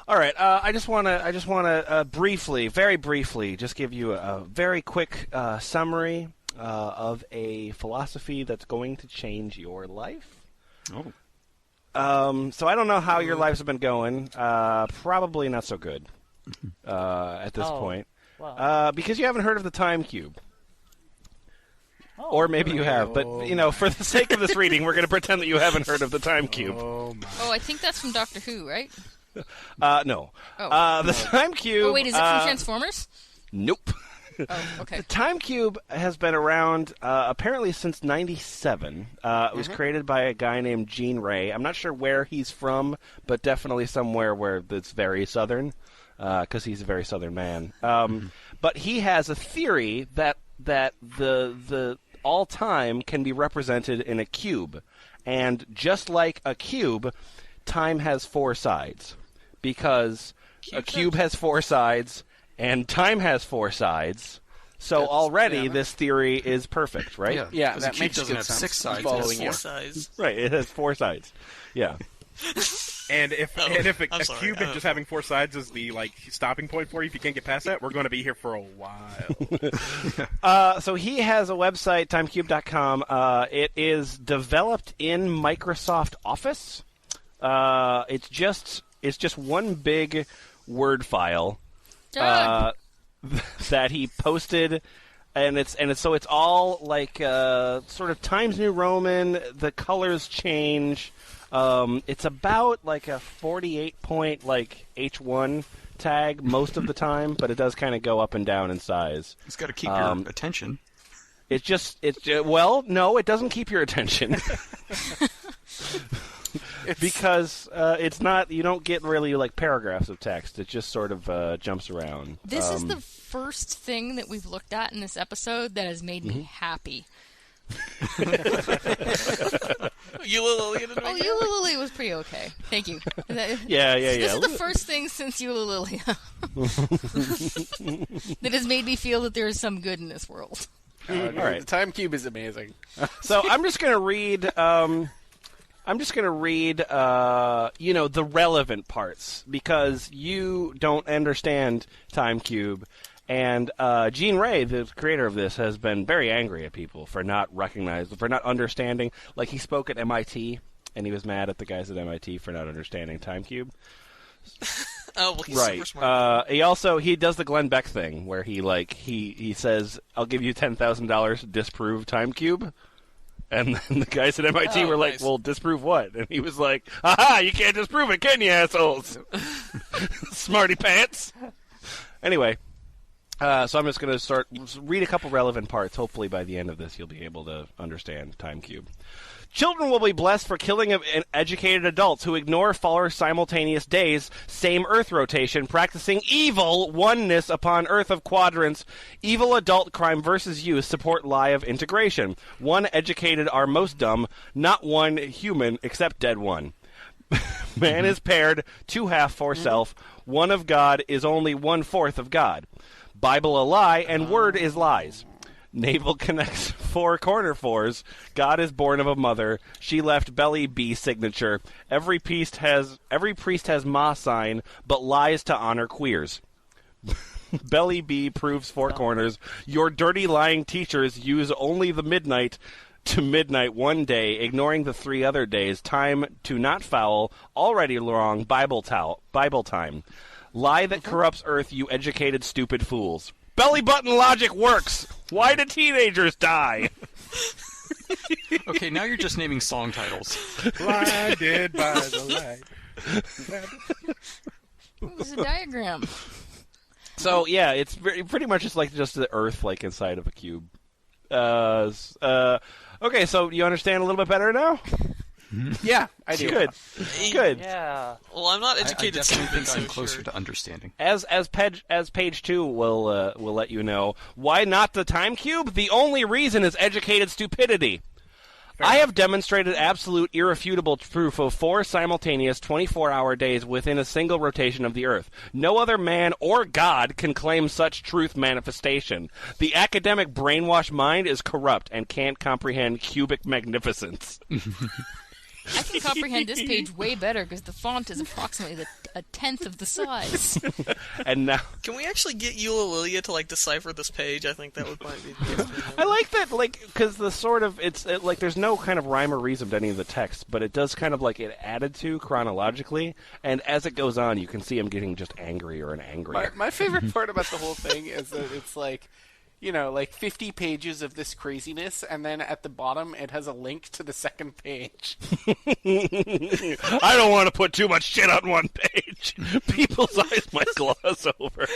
All right, I just want to very briefly, just give you a very quick summary of a philosophy that's going to change your life. Oh. So I don't know how your lives have been going. Probably not so good at this point. Wow. Because you haven't heard of the time cube. Oh, Or maybe you have, but, for the sake of this reading, we're going to pretend that you haven't heard of the time cube. Oh, my. Oh, I think that's from Doctor Who, right? No. Oh. The time cube... Oh, wait, is it from Transformers? Nope. Oh, okay. The time cube has been around apparently since '97. It was created by a guy named Gene Ray. I'm not sure where he's from, but definitely somewhere where it's very southern, because he's a very southern man. But he has a theory that the all time can be represented in a cube, and just like a cube, time has four sides, because a cube has four sides. And time has four sides, so already this theory is perfect, right? Yeah, that makes doesn't have sense. 6 sides. Following Four you. sides. Right, it has four sides. Yeah. And if I'm a sorry. cube just having four sides is the stopping point for you, if you can't get past that, we're going to be here for a while. So he has a website, timecube.com. It is developed in Microsoft Office. It's just one big Word file. That he posted, and it's all like sort of Times New Roman. The colors change. It's about like a 48-point H1 tag most of the time, but it does kind of go up and down in size. It's got to keep your attention. No, it doesn't keep your attention. Because it's not, you don't get really paragraphs of text. It just sort of jumps around. This is the first thing that we've looked at in this episode that has made me happy. Ulilillia Ulilillia was pretty okay. Thank you. Yeah. This is the first thing since Ulilillia that has made me feel that there is some good in this world. All right. The time cube is amazing. So I'm just going to read... the relevant parts, because you don't understand Time Cube, and Gene Ray, the creator of this, has been very angry at people for not understanding. Like, he spoke at MIT, and he was mad at the guys at MIT for not understanding Time Cube. Oh, well, he's Right. super smart. He does the Glenn Beck thing, where he says, "I'll give you $10,000 to disprove Time Cube." And then the guys at MIT were like, nice. "Well, disprove what?" And he was like, "Aha! You can't disprove it, can you, assholes? Smarty pants." Anyway, so I'm just going to read a couple relevant parts. Hopefully, by the end of this, you'll be able to understand Time Cube. Children will be blessed for killing educated adults who ignore four simultaneous days, same Earth rotation, practicing evil oneness upon Earth of quadrants. Evil adult crime versus youth support lie of integration. One educated are most dumb, not one human except dead one. Man is paired, two half for self. One of God is only 1/4 of God. Bible a lie, and word is lies. Navel connects four corner fours. God is born of a mother. She left belly B signature. Every priest has ma sign, but lies to honor queers. Belly B proves four corners. Your dirty lying teachers use only the midnight to midnight one day, ignoring the 3 other days. Time to not foul. Already wrong. Bible time. Lie that corrupts earth, you educated stupid fools. Belly button logic works. Why do teenagers die? Okay, now you're just naming song titles. Blinded by the light. It was a diagram. So yeah, it's pretty much just the Earth like inside of a cube. Okay, so you understand a little bit better now? Yeah, I do. Good. Good. Yeah. Well, I'm not I educated, definitely stupid, think I'm so closer sure. to understanding. As page 2 will let you know, why not the time cube? The only reason is educated stupidity. I have demonstrated absolute irrefutable proof of 4 simultaneous 24-hour days within a single rotation of the Earth. No other man or God can claim such truth manifestation. The academic brainwashed mind is corrupt and can't comprehend cubic magnificence. I can comprehend this page way better because the font is approximately a tenth of the size. And now, Can we actually get Ulilillia to decipher this page? I think that would probably be. I like that, because the sort of there's no kind of rhyme or reason to any of the text, but it does kind of it added to chronologically, and as it goes on, you can see him getting just angrier and angrier. My favorite part about the whole thing is that it's 50 pages of this craziness, and then at the bottom it has a link to the second page. I don't want to put too much shit on one page. People's eyes might gloss over.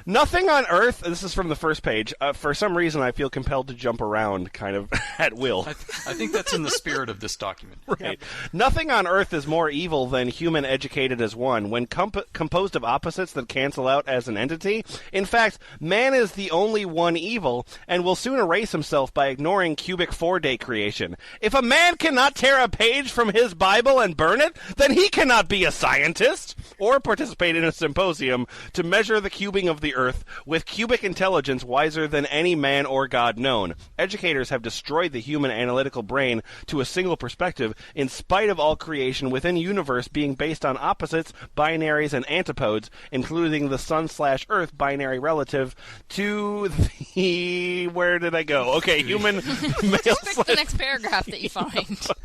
Nothing on Earth, this is from the first page, for some reason I feel compelled to jump around kind of at will. I think that's in the spirit of this document. Right. Yep. Nothing on Earth is more evil than human educated as one, when composed of opposites that cancel out as an entity. In fact, man is the only one evil, and will soon erase himself by ignoring cubic 4-day creation. If a man cannot tear a page from his Bible and burn it, then he cannot be a scientist, or participate in a symposium to measure the cubing of the Earth with cubic intelligence wiser than any man or God known. Educators have destroyed the human analytical brain to a single perspective, in spite of all creation within universe being based on opposites, binaries, and antipodes, including the sun/Earth binary relative to the... Where did I go? Okay, human male Just pick the next paragraph that you find. But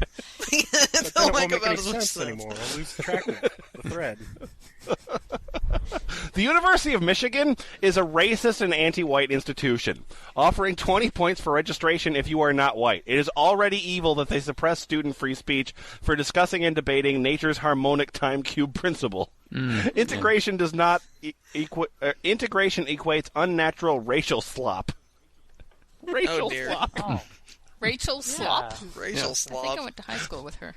then it won't make any sense anymore. I'll lose track of the thread. The University of Michigan is a racist and anti-white institution, offering 20 points for registration if you are not white. It is already evil that they suppress student free speech for discussing and debating nature's harmonic time cube principle. Integration does not integration equates unnatural racial slop. Racial dear. slop. Oh. Rachel Slop? Racial I slop. think I went to high school with her.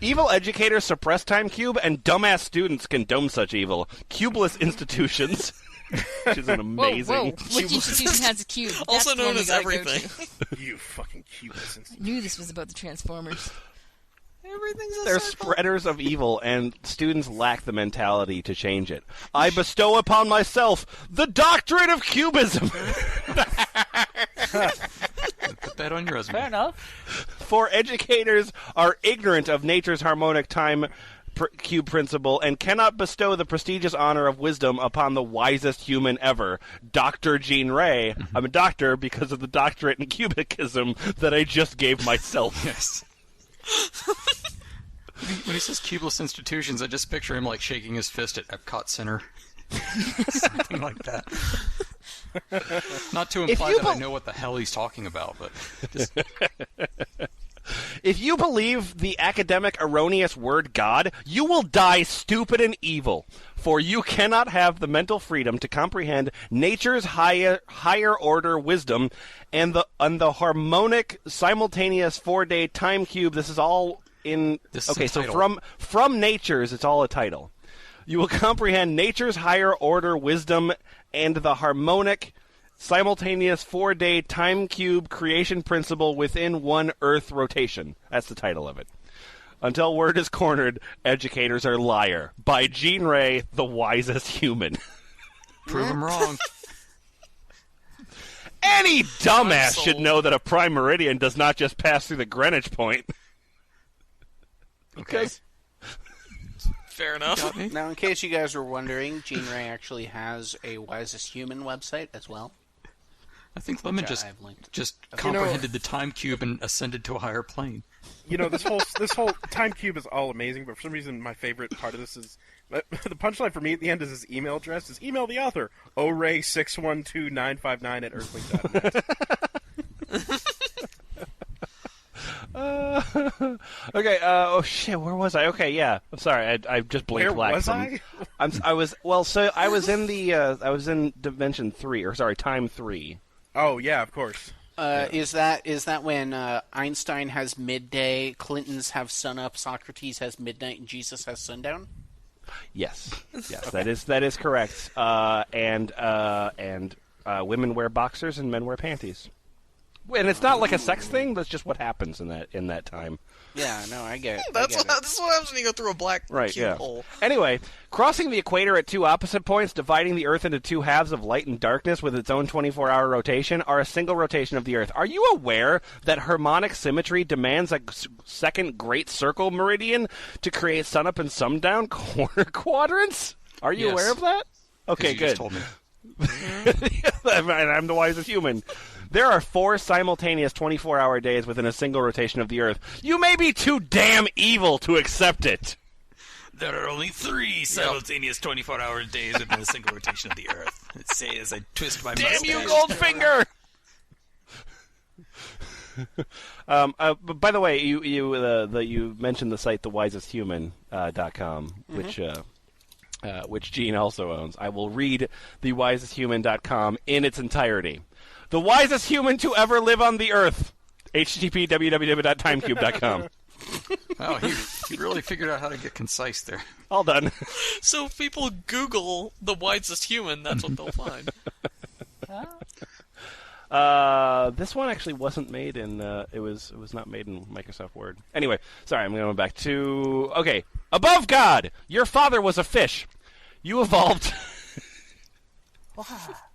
Evil educators suppress time cube, and dumbass students condone such evil. Cubeless institutions, which is an amazing... Whoa. Which institution has a cube? Also That's the known one we as gotta go everything. to. You fucking cubeless institution. I knew this was about the Transformers. Everything's a They're circle. spreaders of evil, and students lack the mentality to change it. I bestow upon myself the doctorate of cubism. Put that on your resume. Fair enough. For educators are ignorant of nature's harmonic time cube principle and cannot bestow the prestigious honor of wisdom upon the wisest human ever, Dr. Jean Ray. I'm a doctor because of the doctorate in cubicism that I just gave myself. Yes. When he says cubeless institutions, I just picture him shaking his fist at Epcot Center. Something like that. Not to imply that I know what the hell he's talking about, but just... If you believe the academic erroneous word God, you will die stupid and evil, for you cannot have the mental freedom to comprehend nature's higher order wisdom and the harmonic simultaneous 4-day time cube. This is all in... This is okay, a so title. from nature's, it's all a title. You will comprehend nature's higher order wisdom and the harmonic simultaneous 4-day time cube creation principle within one Earth rotation. That's the title of it. Until word is cornered, educators are liar. By Jean Ray, the wisest human. Prove him wrong. Any dumbass should know that a prime meridian does not just pass through the Greenwich point. Okay. Fair enough. Now, in case you guys were wondering, Jean Ray actually has a Wisest Human website as well. I think Lemon Which I've linked. just comprehended the time cube and ascended to a higher plane. You know, this whole time cube is all amazing, but for some reason my favorite part of this is The punchline for me at the end is his email address is email the author, oray612959@earthlink.net. Okay. Oh shit. Where was I? Okay. Yeah. I'm sorry. I just blinked Where black. was I? I was. Well, so I was in the. I was in Dimension 3, or sorry, Time 3. Oh yeah, of course. Is that when Einstein has midday, Clintons have sunup, Socrates has midnight, and Jesus has sundown? Yes. Yes. That is correct. And women wear boxers and men wear panties. And it's not like a sex thing. That's just what happens in that time. Yeah, no, I get it. That's what happens when you go through a black cube hole. Anyway, crossing the equator at two opposite points, dividing the Earth into two halves of light and darkness with its own 24-hour rotation, are a single rotation of the Earth. Are you aware that harmonic symmetry demands a second great circle meridian to create sunup and sundown corner quadrants? Are you aware of that? Okay, you good. Just told me. I'm the wisest human. There are 4 simultaneous 24-hour days within a single rotation of the Earth. You may be too damn evil to accept it. There are only 3 simultaneous 24-hour days within a single rotation of the Earth. Say as I twist my mustache. Damn you, Goldfinger! By the way, you mentioned the site thewisesthuman.com, which Gene also owns. I will read thewisesthuman.com in its entirety. The wisest human to ever live on the Earth. http www.timecube.com. Wow, he really figured out how to get concise there. All done. So if people Google the wisest human, that's what they'll find. This one actually wasn't made in. It was not made in Microsoft Word. Anyway, sorry, I'm going back to. Okay, above God, your father was a fish. You evolved.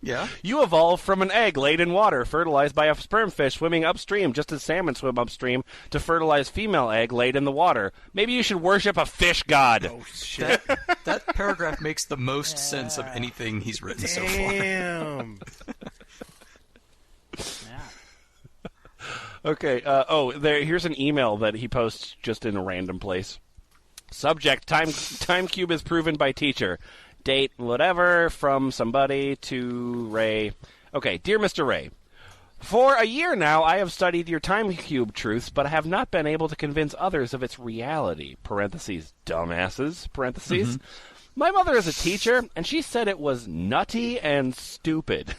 Yeah? You evolved from an egg laid in water, fertilized by a sperm fish swimming upstream, just as salmon swim upstream to fertilize female egg laid in the water. Maybe you should worship a fish god. Oh, shit. That paragraph makes the most sense of anything he's written so far. Damn. Okay, here's an email that he posts just in a random place. Subject, time cube is proven by teacher. Date, whatever, from somebody to Ray. Okay, dear Mr. Ray, for a year now I have studied your time cube truths, but I have not been able to convince others of its reality, parentheses, dumbasses, parentheses. Mm-hmm. My mother is a teacher, and she said it was nutty and stupid.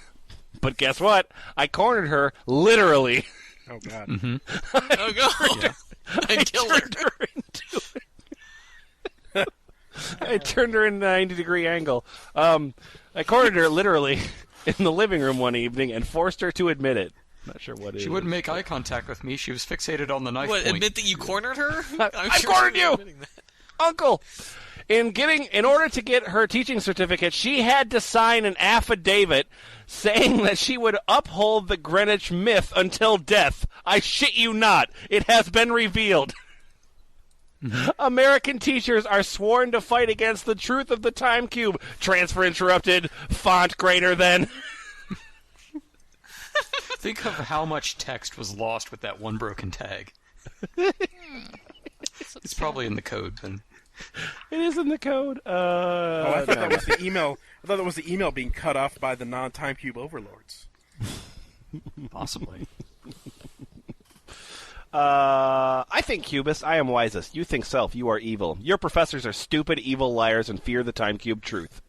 But guess what? I cornered her, literally. Oh, God. Mm-hmm. Oh, God. Yeah. I killed her. I turned her in a 90-degree angle. I cornered her literally in the living room one evening and forced her to admit it. Not sure what it is. She wouldn't make eye contact with me. She was fixated on the knife point. Admit that you cornered her? I cornered you! Uncle! In order to get her teaching certificate, she had to sign an affidavit saying that she would uphold the Greenwich myth until death. I shit you not. It has been revealed. American teachers are sworn to fight against the truth of the time cube. Transfer interrupted. Font greater than. Think of how much text was lost with that one broken tag. It's probably in the code, then. It is in the code. I thought that was the email. I thought that was the email being cut off by the non-time cube overlords. Possibly. I think, Cubist, I am wisest. You think self. You are evil. Your professors are stupid, evil liars, and fear the time cube truth.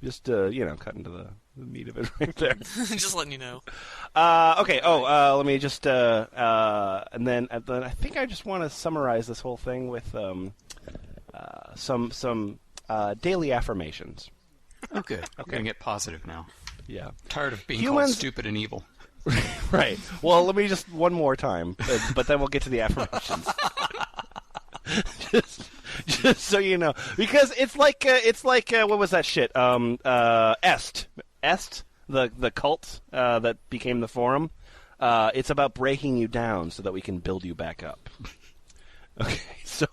Just, cut into the meat of it right there. Just letting you know. Okay. Let me just, and then I think I just want to summarize this whole thing with some daily affirmations. Okay. We're gonna get positive now. Yeah. Tired of being called stupid and evil. Right. Well, let me just one more time, but then we'll get to the affirmations. just so you know, because it's like what was that shit? Est, the cult that became the forum. It's about breaking you down so that we can build you back up. Okay, so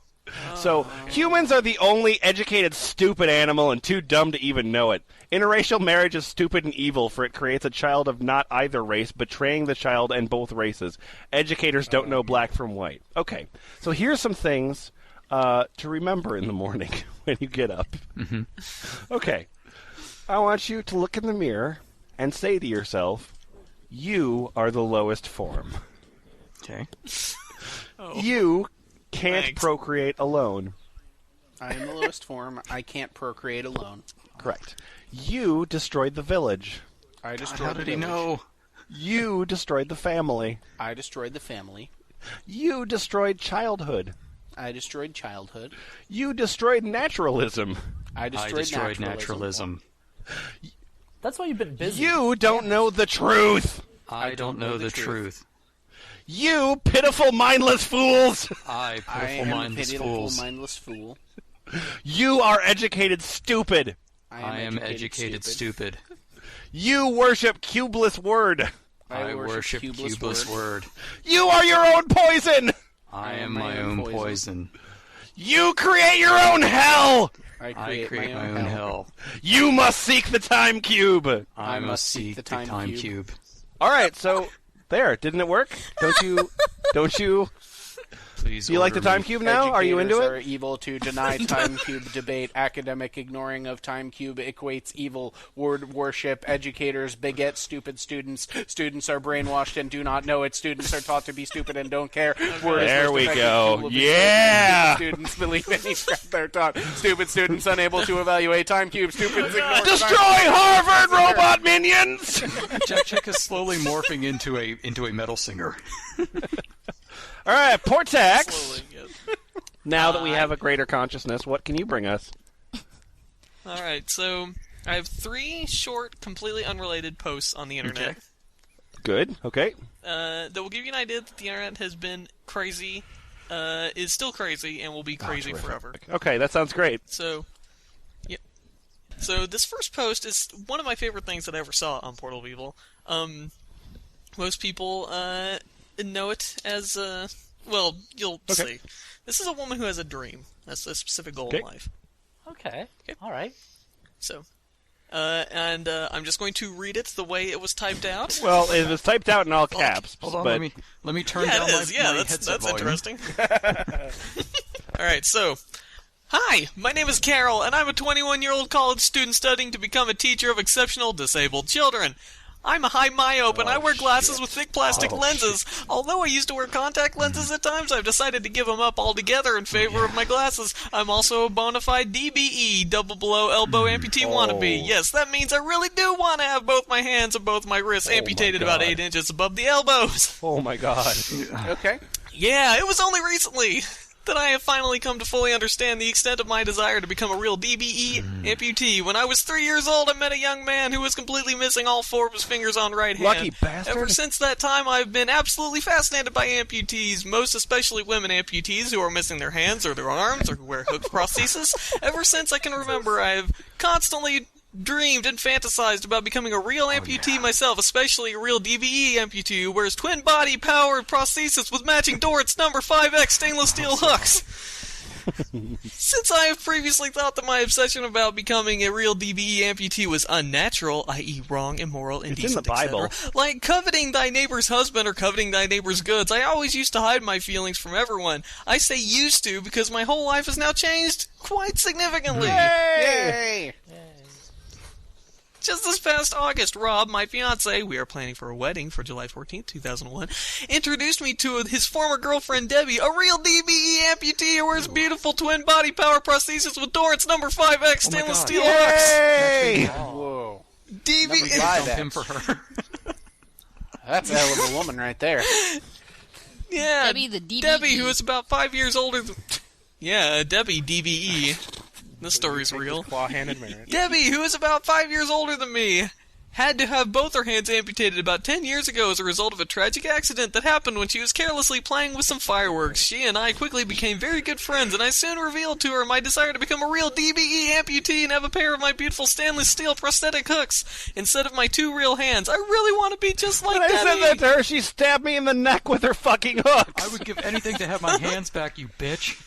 humans are the only educated stupid animal and too dumb to even know it. Interracial marriage is stupid and evil, for it creates a child of not either race, betraying the child and both races. Educators don't know black from white. Okay, so here's some things to remember in the morning. when you get up. Mm-hmm. Okay. I want you to look in the mirror and say to yourself, you are the lowest form. Okay. You can't Thanks. procreate alone. I am the lowest form. I can't procreate alone. Correct. You destroyed the village. I destroyed How the did he village. know? You destroyed the family. I destroyed the family. You destroyed childhood. I destroyed childhood. You destroyed naturalism. I I destroyed, destroyed naturalism. naturalism. That's why you've been busy. You don't know the truth. I don't know the truth. You pitiful, mindless fools. I, I pitiful, am a mindless pitiful, fools. mindless fool. You are educated stupid. I am educated stupid. You worship cubeless word. I worship cubeless word. You are your own poison. I am my own poison. You create your own hell. I I create my own hell. You must seek the time cube. I must seek the time cube. All right, so there, didn't it work? Don't you? Please. Do you like the order time me. cube now? Are you into Educators it? are evil to deny time cube debate. Academic ignoring of time cube equates evil. Word worship. Educators beget stupid students. Students are brainwashed and do not know it. Students are taught to be stupid and don't care. Word is There most we effective go. tool of Yeah. Stupid students believe any crap they're taught. Stupid students unable to evaluate time cube. Students ignore Destroy time. Harvard, robot minions. Jack Chick is slowly morphing into a metal singer. All right, Portaxx. Slowly, yes. Now that we have a greater consciousness, what can you bring us? All right, so I have 3 short, completely unrelated posts on the internet. Okay. Good. Okay. That will give you an idea that the internet has been crazy, is still crazy, and will be crazy forever. Okay, that sounds great. So, yep. So this first post is one of my favorite things that I ever saw on Portal of Evil. Most people know it as well. You'll see. This is a woman who has a dream. That's a specific goal in life. Okay. All right. So, and I'm just going to read it the way it was typed out. Well, it was typed out in all caps. Hold on, but let me turn Yeah, down it my, is. Yeah, my that's headset volume. interesting. All right, so. Hi, my name is Carol, and I'm a 21-year-old college student studying to become a teacher of exceptional disabled children. I'm a high myope, and I wear glasses with thick plastic lenses. Although I used to wear contact lenses at times, I've decided to give them up altogether in favor of my glasses. I'm also a bona fide DBE, double below elbow amputee wannabe. Yes, that means I really do want to have both my hands and both my wrists amputated about 8 inches above the elbows. Oh my god. Okay. Yeah, it was only recently that I have finally come to fully understand the extent of my desire to become a real DBE amputee. When I was 3 years old, I met a young man who was completely missing all 4 of his fingers on right hand. Lucky bastard. Ever since that time, I've been absolutely fascinated by amputees, most especially women amputees who are missing their hands or their arms or who wear hooked prosthesis. Ever since I can remember, I have constantly dreamed and fantasized about becoming a real amputee myself, especially a real DBE amputee who wears twin body powered prosthesis with matching Dorrit's number 5X stainless steel hooks. Since I have previously thought that my obsession about becoming a real DBE amputee was unnatural, i.e. wrong, immoral, indecent, in the Bible. etc., like coveting thy neighbor's husband or coveting thy neighbor's goods, I always used to hide my feelings from everyone. I say used to because my whole life has now changed quite significantly. Yay! Just this past August, Rob, my fiancé, we are planning for a wedding for July 14th, 2001, introduced me to his former girlfriend, Debbie, a real DBE amputee who wears beautiful twin body power prosthesis with Dorrance number 5X stainless steel hooks. Yay! Whoa. DBE. Buy that. Him for her. That's a hell of a woman right there. Yeah, Debbie the DBE. Debbie, who is about 5 years older than... Yeah, Debbie, DBE. This story's real. Claw-handed marriage. Debbie, who is about 5 years older than me, had to have both her hands amputated about 10 years ago as a result of a tragic accident that happened when she was carelessly playing with some fireworks. She and I quickly became very good friends, and I soon revealed to her my desire to become a real DBE amputee and have a pair of my beautiful stainless steel prosthetic hooks instead of my 2 real hands. I really want to be just like When I Debbie. said that to her, she stabbed me in the neck with her fucking hooks. I would give anything to have my hands back, you bitch.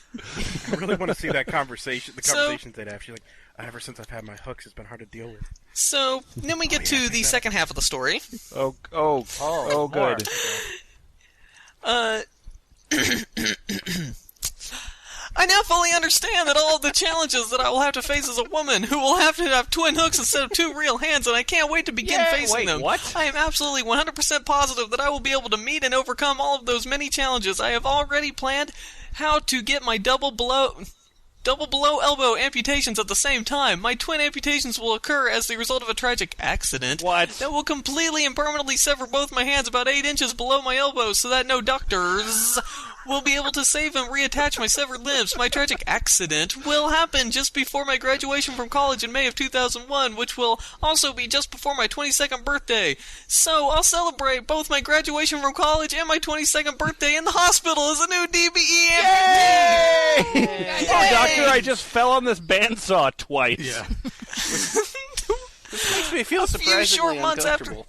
I really want to see that conversation. The So- conversations they'd have. She's like, ever since I've had my hooks, it's been hard to deal with. So, then we get to the second half of the story. Oh, good. I now fully understand that all of the challenges that I will have to face as a woman who will have to have twin hooks instead of two real hands, and I can't wait to begin facing them. What? I am absolutely 100% positive that I will be able to meet and overcome all of those many challenges. I have already planned how to get my double below elbow amputations at the same time. My twin amputations will occur as the result of a tragic accident. What? That will completely and permanently sever both my hands about 8 inches below my elbows so that no doctors will be able to save and reattach my severed limbs. My tragic accident will happen just before my graduation from college in May of 2001, which will also be just before my 22nd birthday. So I'll celebrate both my graduation from college and my 22nd birthday in the hospital as a new DBE amputee. Oh, doctor, I just fell on this bandsaw twice. Yeah. This makes me feel surprisingly uncomfortable.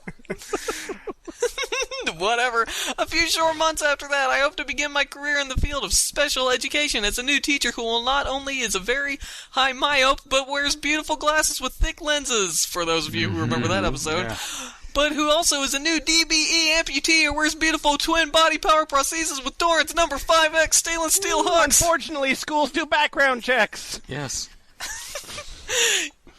Whatever. A few short months after that, I hope to begin my career in the field of special education as a new teacher who will not only is a very high myope, but wears beautiful glasses with thick lenses, for those of you who remember that episode. Yeah. But who also is a new DBE amputee who wears beautiful twin body power prostheses with Torrance number 5X stainless steel hooks. Unfortunately, schools do background checks. Yes.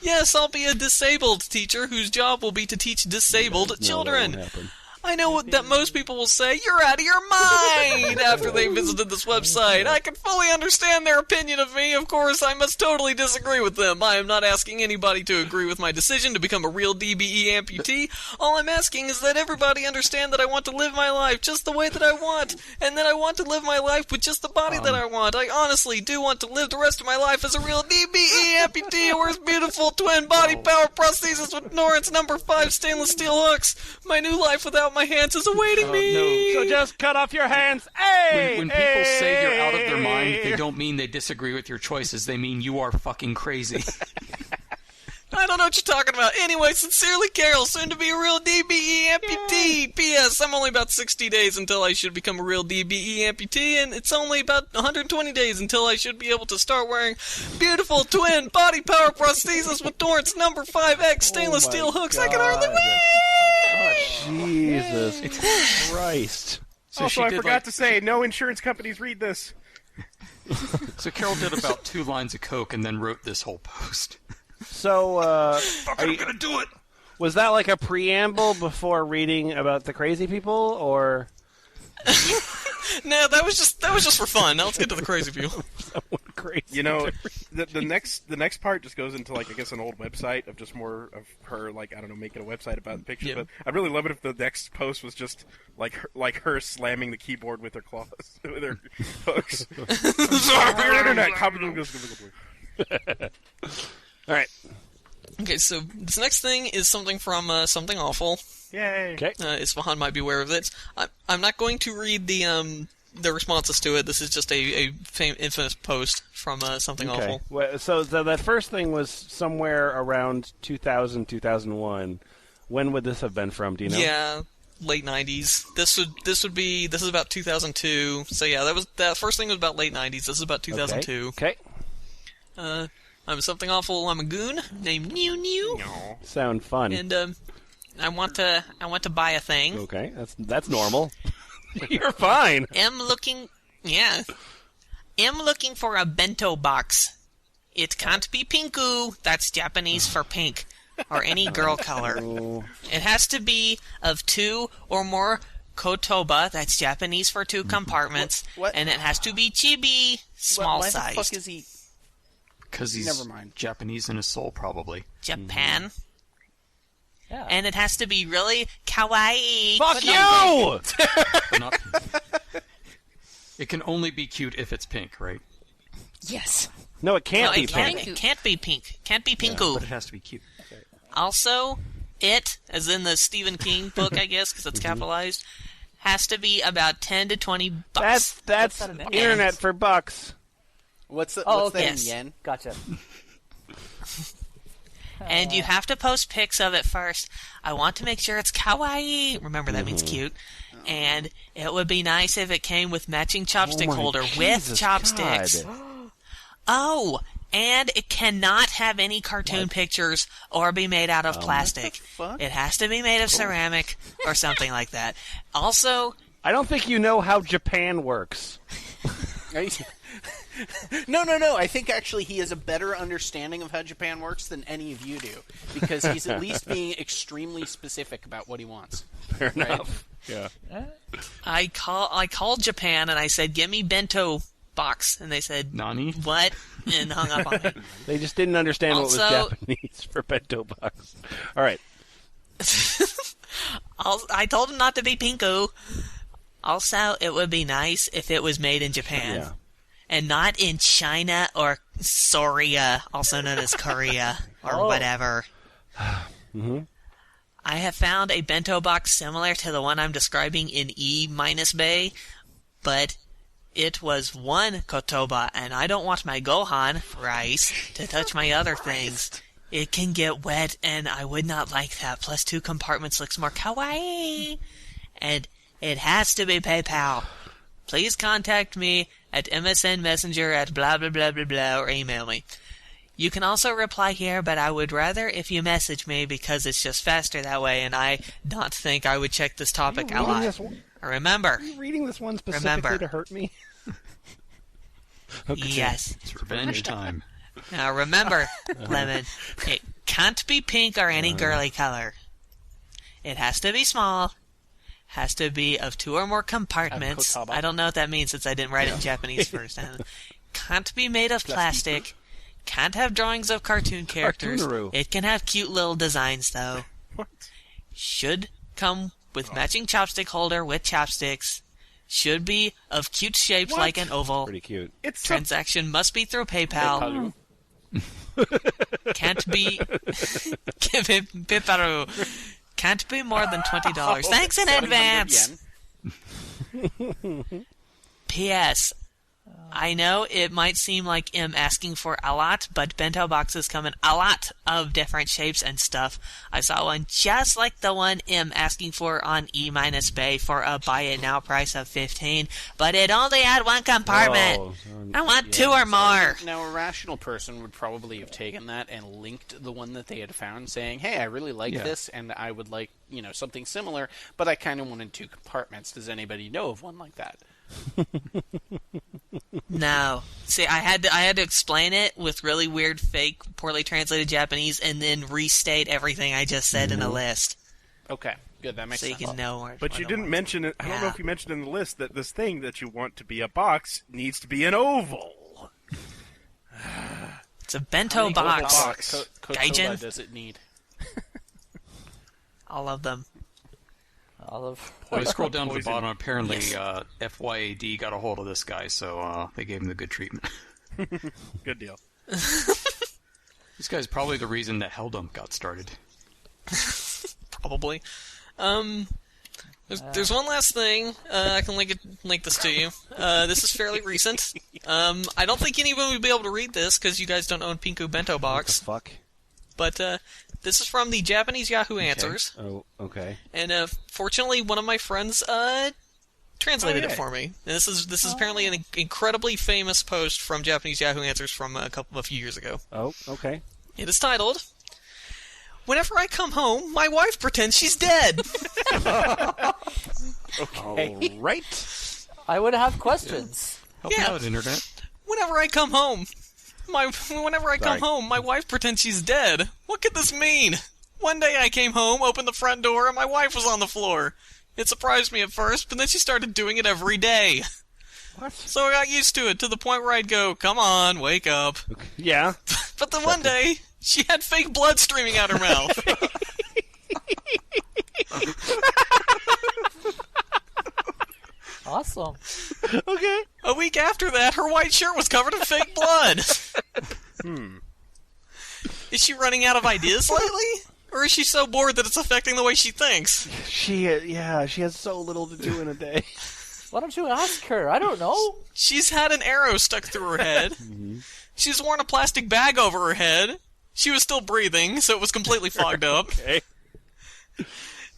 Yes, I'll be a disabled teacher whose job will be to teach disabled children. That won't happen. I know that most people will say, you're out of your mind, after they visited this website. I can fully understand their opinion of me. Of course, I must totally disagree with them. I am not asking anybody to agree with my decision to become a real DBE amputee. All I'm asking is that everybody understand that I want to live my life just the way that I want, and that I want to live my life with just the body that I want. I honestly do want to live the rest of my life as a real DBE amputee who wears beautiful twin body power prostheses with Norrance number 5 stainless steel hooks. My new life without my hands is awaiting me. So just cut off your hands. Hey! When people say you're out of their mind, they don't mean they disagree with your choices. They mean you are fucking crazy. I don't know what you're talking about. Anyway, sincerely, Carol, soon to be a real DBE amputee. P.S. I'm only about 60 days until I should become a real DBE amputee, and it's only about 120 days until I should be able to start wearing beautiful twin body power prostheses with Torrance number 5X stainless steel hooks. I can hardly wait. Oh, Jesus Christ. So also, I forgot to say, no insurance companies read this. So Carol did about 2 lines of coke and then wrote this whole post. So, I'm gonna do it. Was that like a preamble before reading about the crazy people, or? No, that was just for fun. Now let's get to the crazy people. Crazy. You know, the next part just goes into, like, I guess, an old website of just more of her, like, I don't know, making a website about the pictures. Yep. But I'd really love it if the next post was just like her slamming the keyboard with her claws, with her hooks. Weird internet. All right. Okay, so this next thing is something from Something Awful. Yay. Okay. Isfahan might be aware of this. I'm not going to read the responses to it. This is just a infamous post from Something Awful. Well, so that first thing was somewhere around 2000, 2001. When would this have been from? Do you know? Yeah, late 90s. This is about 2002. So yeah, that first thing was about late 90s. This is about 2002. Okay. I'm Something Awful. I'm a goon named New. Sound fun. And I want to buy a thing. Okay, that's normal. You're fine. Am looking for a bento box. It can't be Pinku. That's Japanese for pink, or any girl color. It has to be of 2 or more kotoba. That's Japanese for 2 compartments. What? And it has to be chibi, small Why sized. the fuck is he? Because he's Never mind. Japanese in his soul, probably. Japan. Yeah. And it has to be really kawaii. Fuck you! But not pink. It can only be cute if it's pink, right? Yes. No, it can't No, be pink. It can't be pink. Can't be Pinku. But it has to be cute. Also, it, as in the Stephen King book, I guess, because it's capitalized, has to be about 10 to 20 bucks. That's that in internet for bucks. What's that okay. in yen? Gotcha. And you have to post pics of it first. I want to make sure it's kawaii. Remember, that means cute. And it would be nice if it came with matching chopstick holder with chopsticks. God. Oh, and it cannot have any cartoon pictures or be made out of plastic. It has to be made of ceramic or something like that. Also, I don't think you know how Japan works. No. I think actually he has a better understanding of how Japan works than any of you do, because he's at least being extremely specific about what he wants. Fair enough. Yeah. I called Japan and I said, "Give me bento box," and they said, "Nani? What?" and hung up on me. They just didn't understand Also, what was Japanese for bento box. All right. I told him not to be Pinku. Also, it would be nice if it was made in Japan. Yeah. And not in China or Soria, also known as Korea, or whatever. Mm-hmm. I have found a bento box similar to the one I'm describing in E-Bay, but it was one kotoba, and I don't want my Gohan, rice, to touch my other things. It can get wet, and I would not like that. Plus 2 compartments looks more kawaii. And it has to be PayPal. Please contact me at MSN Messenger at blah blah blah blah blah, or email me. You can also reply here, but I would rather if you message me because it's just faster that way, and I don't think I would check this topic a lot. Remember. Are you reading this one specifically to hurt me? Okay. Yes. It's revenge time. Now remember, Lemon, it can't be pink or any girly color. It has to be small. Has to be of 2 or more compartments. I don't know what that means since I didn't write it in Japanese first. Can't be made of plastic. Can't have drawings of cartoon characters. It can have cute little designs, though. What? Should come with matching chopstick holder with chopsticks. Should be of cute shapes like an oval. Pretty cute. Transaction must be through PayPal. Can't be... Can't be more than $20. Thanks in advance! P.S. I know it might seem like I'm asking for a lot, but bento boxes come in a lot of different shapes and stuff. I saw one just like the one I'm asking for on E-Bay for a buy it now price of $15, but it only had 1 compartment. I want 2 or more. Now, a rational person would probably have taken that and linked the one that they had found, saying, "Hey, I really like this, and I would like, something similar, but I kind of wanted 2 compartments. Does anybody know of one like that?" No. See, I had to explain it with really weird, fake, poorly translated Japanese, and then restate everything I just said in a list. Okay, good. That makes sense. So you can know more. But you didn't mention it. I don't know if you mentioned in the list that this thing that you want to be a box needs to be an oval. It's a bento box. Gaijin does it need? All of them. I scrolled down to the bottom. Apparently, FYAD got a hold of this guy, so they gave him the good treatment. Good deal. This guy's probably the reason that Helldump got started. Probably. There's one last thing. I can link this to you. This is fairly recent. I don't think anyone would be able to read this because you guys don't own Pinku Bento Box. What the fuck? But this is from the Japanese Yahoo Answers. Oh, okay. And fortunately, one of my friends translated it for me. And this is apparently an incredibly famous post from Japanese Yahoo Answers from a few years ago. Oh, okay. It is titled, "Whenever I come home, my wife pretends she's dead." Okay. All right. I would have questions. Help me out, Internet. Whenever I come home, my wife pretends she's dead. What could this mean? One day I came home, opened the front door, and my wife was on the floor. It surprised me at first, but then she started doing it every day. What? So I got used to it, to the point where I'd go, "Come on, wake up." Okay. Yeah. But then one day, she had fake blood streaming out her mouth. Awesome. Okay. A week after that, her white shirt was covered in fake blood. Is she running out of ideas lately? Or is she so bored that it's affecting the way she thinks? She has so little to do in a day. Why don't you ask her? I don't know. She's had an arrow stuck through her head. She's worn a plastic bag over her head. She was still breathing, so it was completely fogged up. Okay.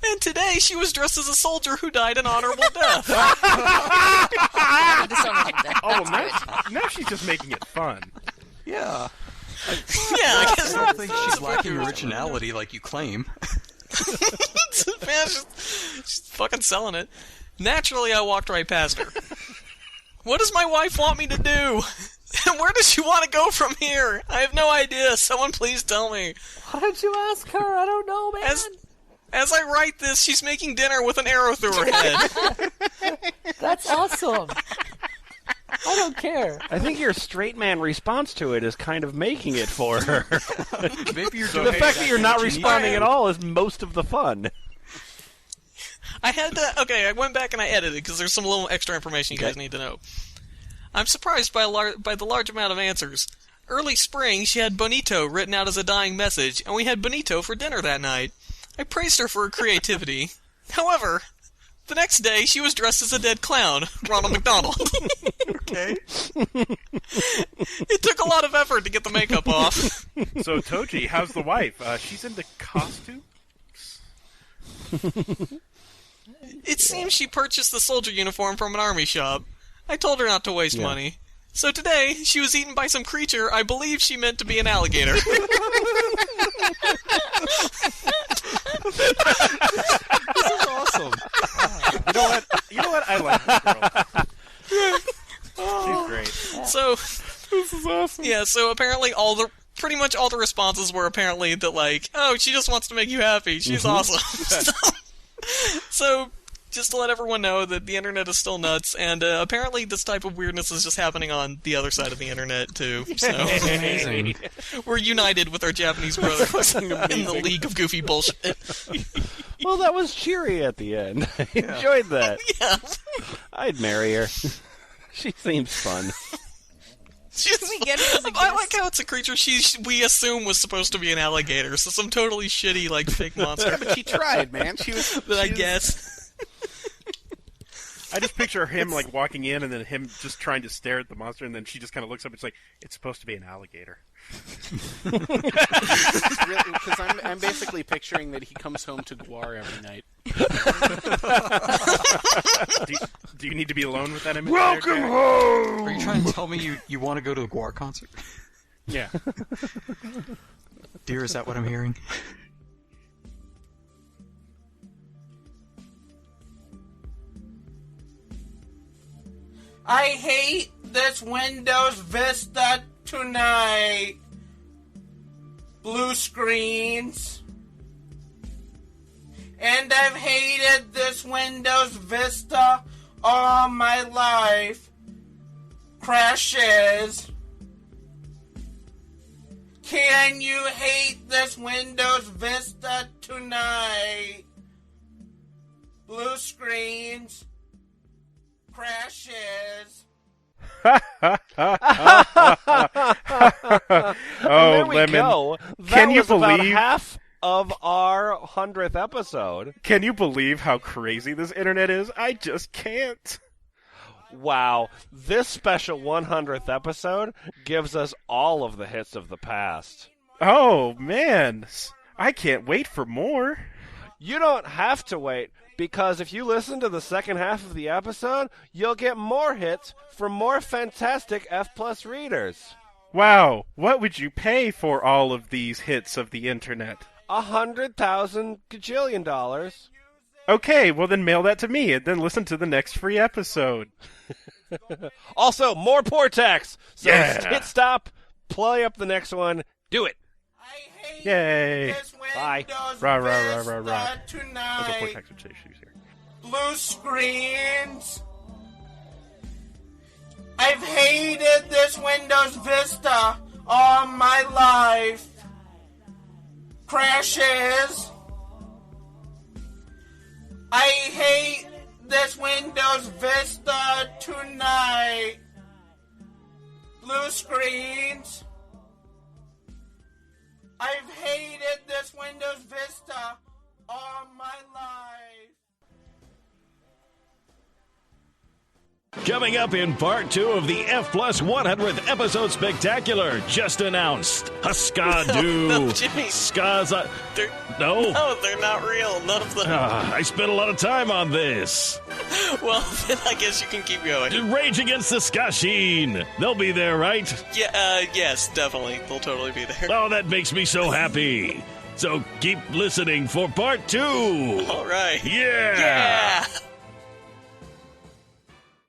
And today she was dressed as a soldier who died an honorable death. Now she's just making it fun. Yeah. I guess I don't think she's lacking originality like you claim. Man, she's fucking selling it. Naturally, I walked right past her. What does my wife want me to do? And where does she want to go from here? I have no idea. Someone please tell me. Why don't you ask her? I don't know, man. As I write this, she's making dinner with an arrow through her head. That's awesome. I don't care. I think your straight man response to it is kind of making it for her. Maybe you're The fact that you're not responding at all is most of the fun. I had to... Okay, I went back and I edited, because there's some little extra information you guys need to know. I'm surprised by the large amount of answers. Early spring, she had bonito written out as a dying message, and we had bonito for dinner that night. I praised her for her creativity. However, the next day, she was dressed as a dead clown, Ronald McDonald. Okay. It took a lot of effort to get the makeup off. So, Toji, how's the wife? She's into costumes? It seems she purchased the soldier uniform from an army shop. I told her not to waste money. So today, she was eaten by some creature I believe she meant to be an alligator. This is awesome. You know what? I like this girl. She's great. So, This is awesome. yeah, so apparently pretty much all the responses were apparently that like, oh, she just wants to make you happy. She's awesome. So, just to let everyone know that the internet is still nuts, and apparently this type of weirdness is just happening on the other side of the internet, too. So, Amazing. we're united with our Japanese brothers in the league of goofy bullshit. Well, that was cheery at the end. I enjoyed that. Yeah. I'd marry her. She seems fun. We get it as a I guest. like how it's a creature we assume was supposed to be an alligator, so some totally shitty, like, fake monster. But she tried, man. She was. I guess. I just picture him like walking in and then him just trying to stare at the monster, and then she just kind of looks up and it's like, it's supposed to be an alligator. Because I'm basically picturing that he comes home to Guar every night. Do you need to be alone with that image? Welcome home! Are you trying to tell me you want to go to the Guar concert? Yeah. Dear, is that what I'm hearing? I hate this Windows Vista tonight. Blue screens. And I've hated this Windows Vista all my life. Crashes. Can you hate this Windows Vista tonight? Blue screens. Crashes. There we Lemon. go. That Can you was about believe- half of our 100th episode. Can you believe how crazy this internet is? I just can't. Wow. This special 100th episode gives us all of the hits of the past. Oh, man. I can't wait for more. You don't have to wait, because if you listen to the second half of the episode, you'll get more hits from more fantastic F+ readers. Wow. What would you pay for all of these hits of the internet? 100,000 gajillion dollars. Okay, well then mail that to me and then listen to the next free episode. Also, more Portaxx. So Yeah. hit stop, play up the next one, do it. Yay. Bye. Rah, rah, rah, rah, rah. That's what Tonight. Portaxx would say she was here. Blue screens. I've hated this Windows Vista all my life. Crashes. I hate this Windows Vista tonight. Blue screens. I've hated this Windows Vista all my life. Coming up in part 2 of the F+ 100th episode spectacular, just announced. A ska-doo. No, Jimmy. Skaza. They're, No? no, they're not real. None of them. I spent a lot of time on this. Well, then I guess you can keep going. Rage Against the Ska Sheen. They'll be there, right? Yeah, yes, definitely. They'll totally be there. Oh, that makes me so happy. So keep listening for part 2. All right. Yeah. Yeah.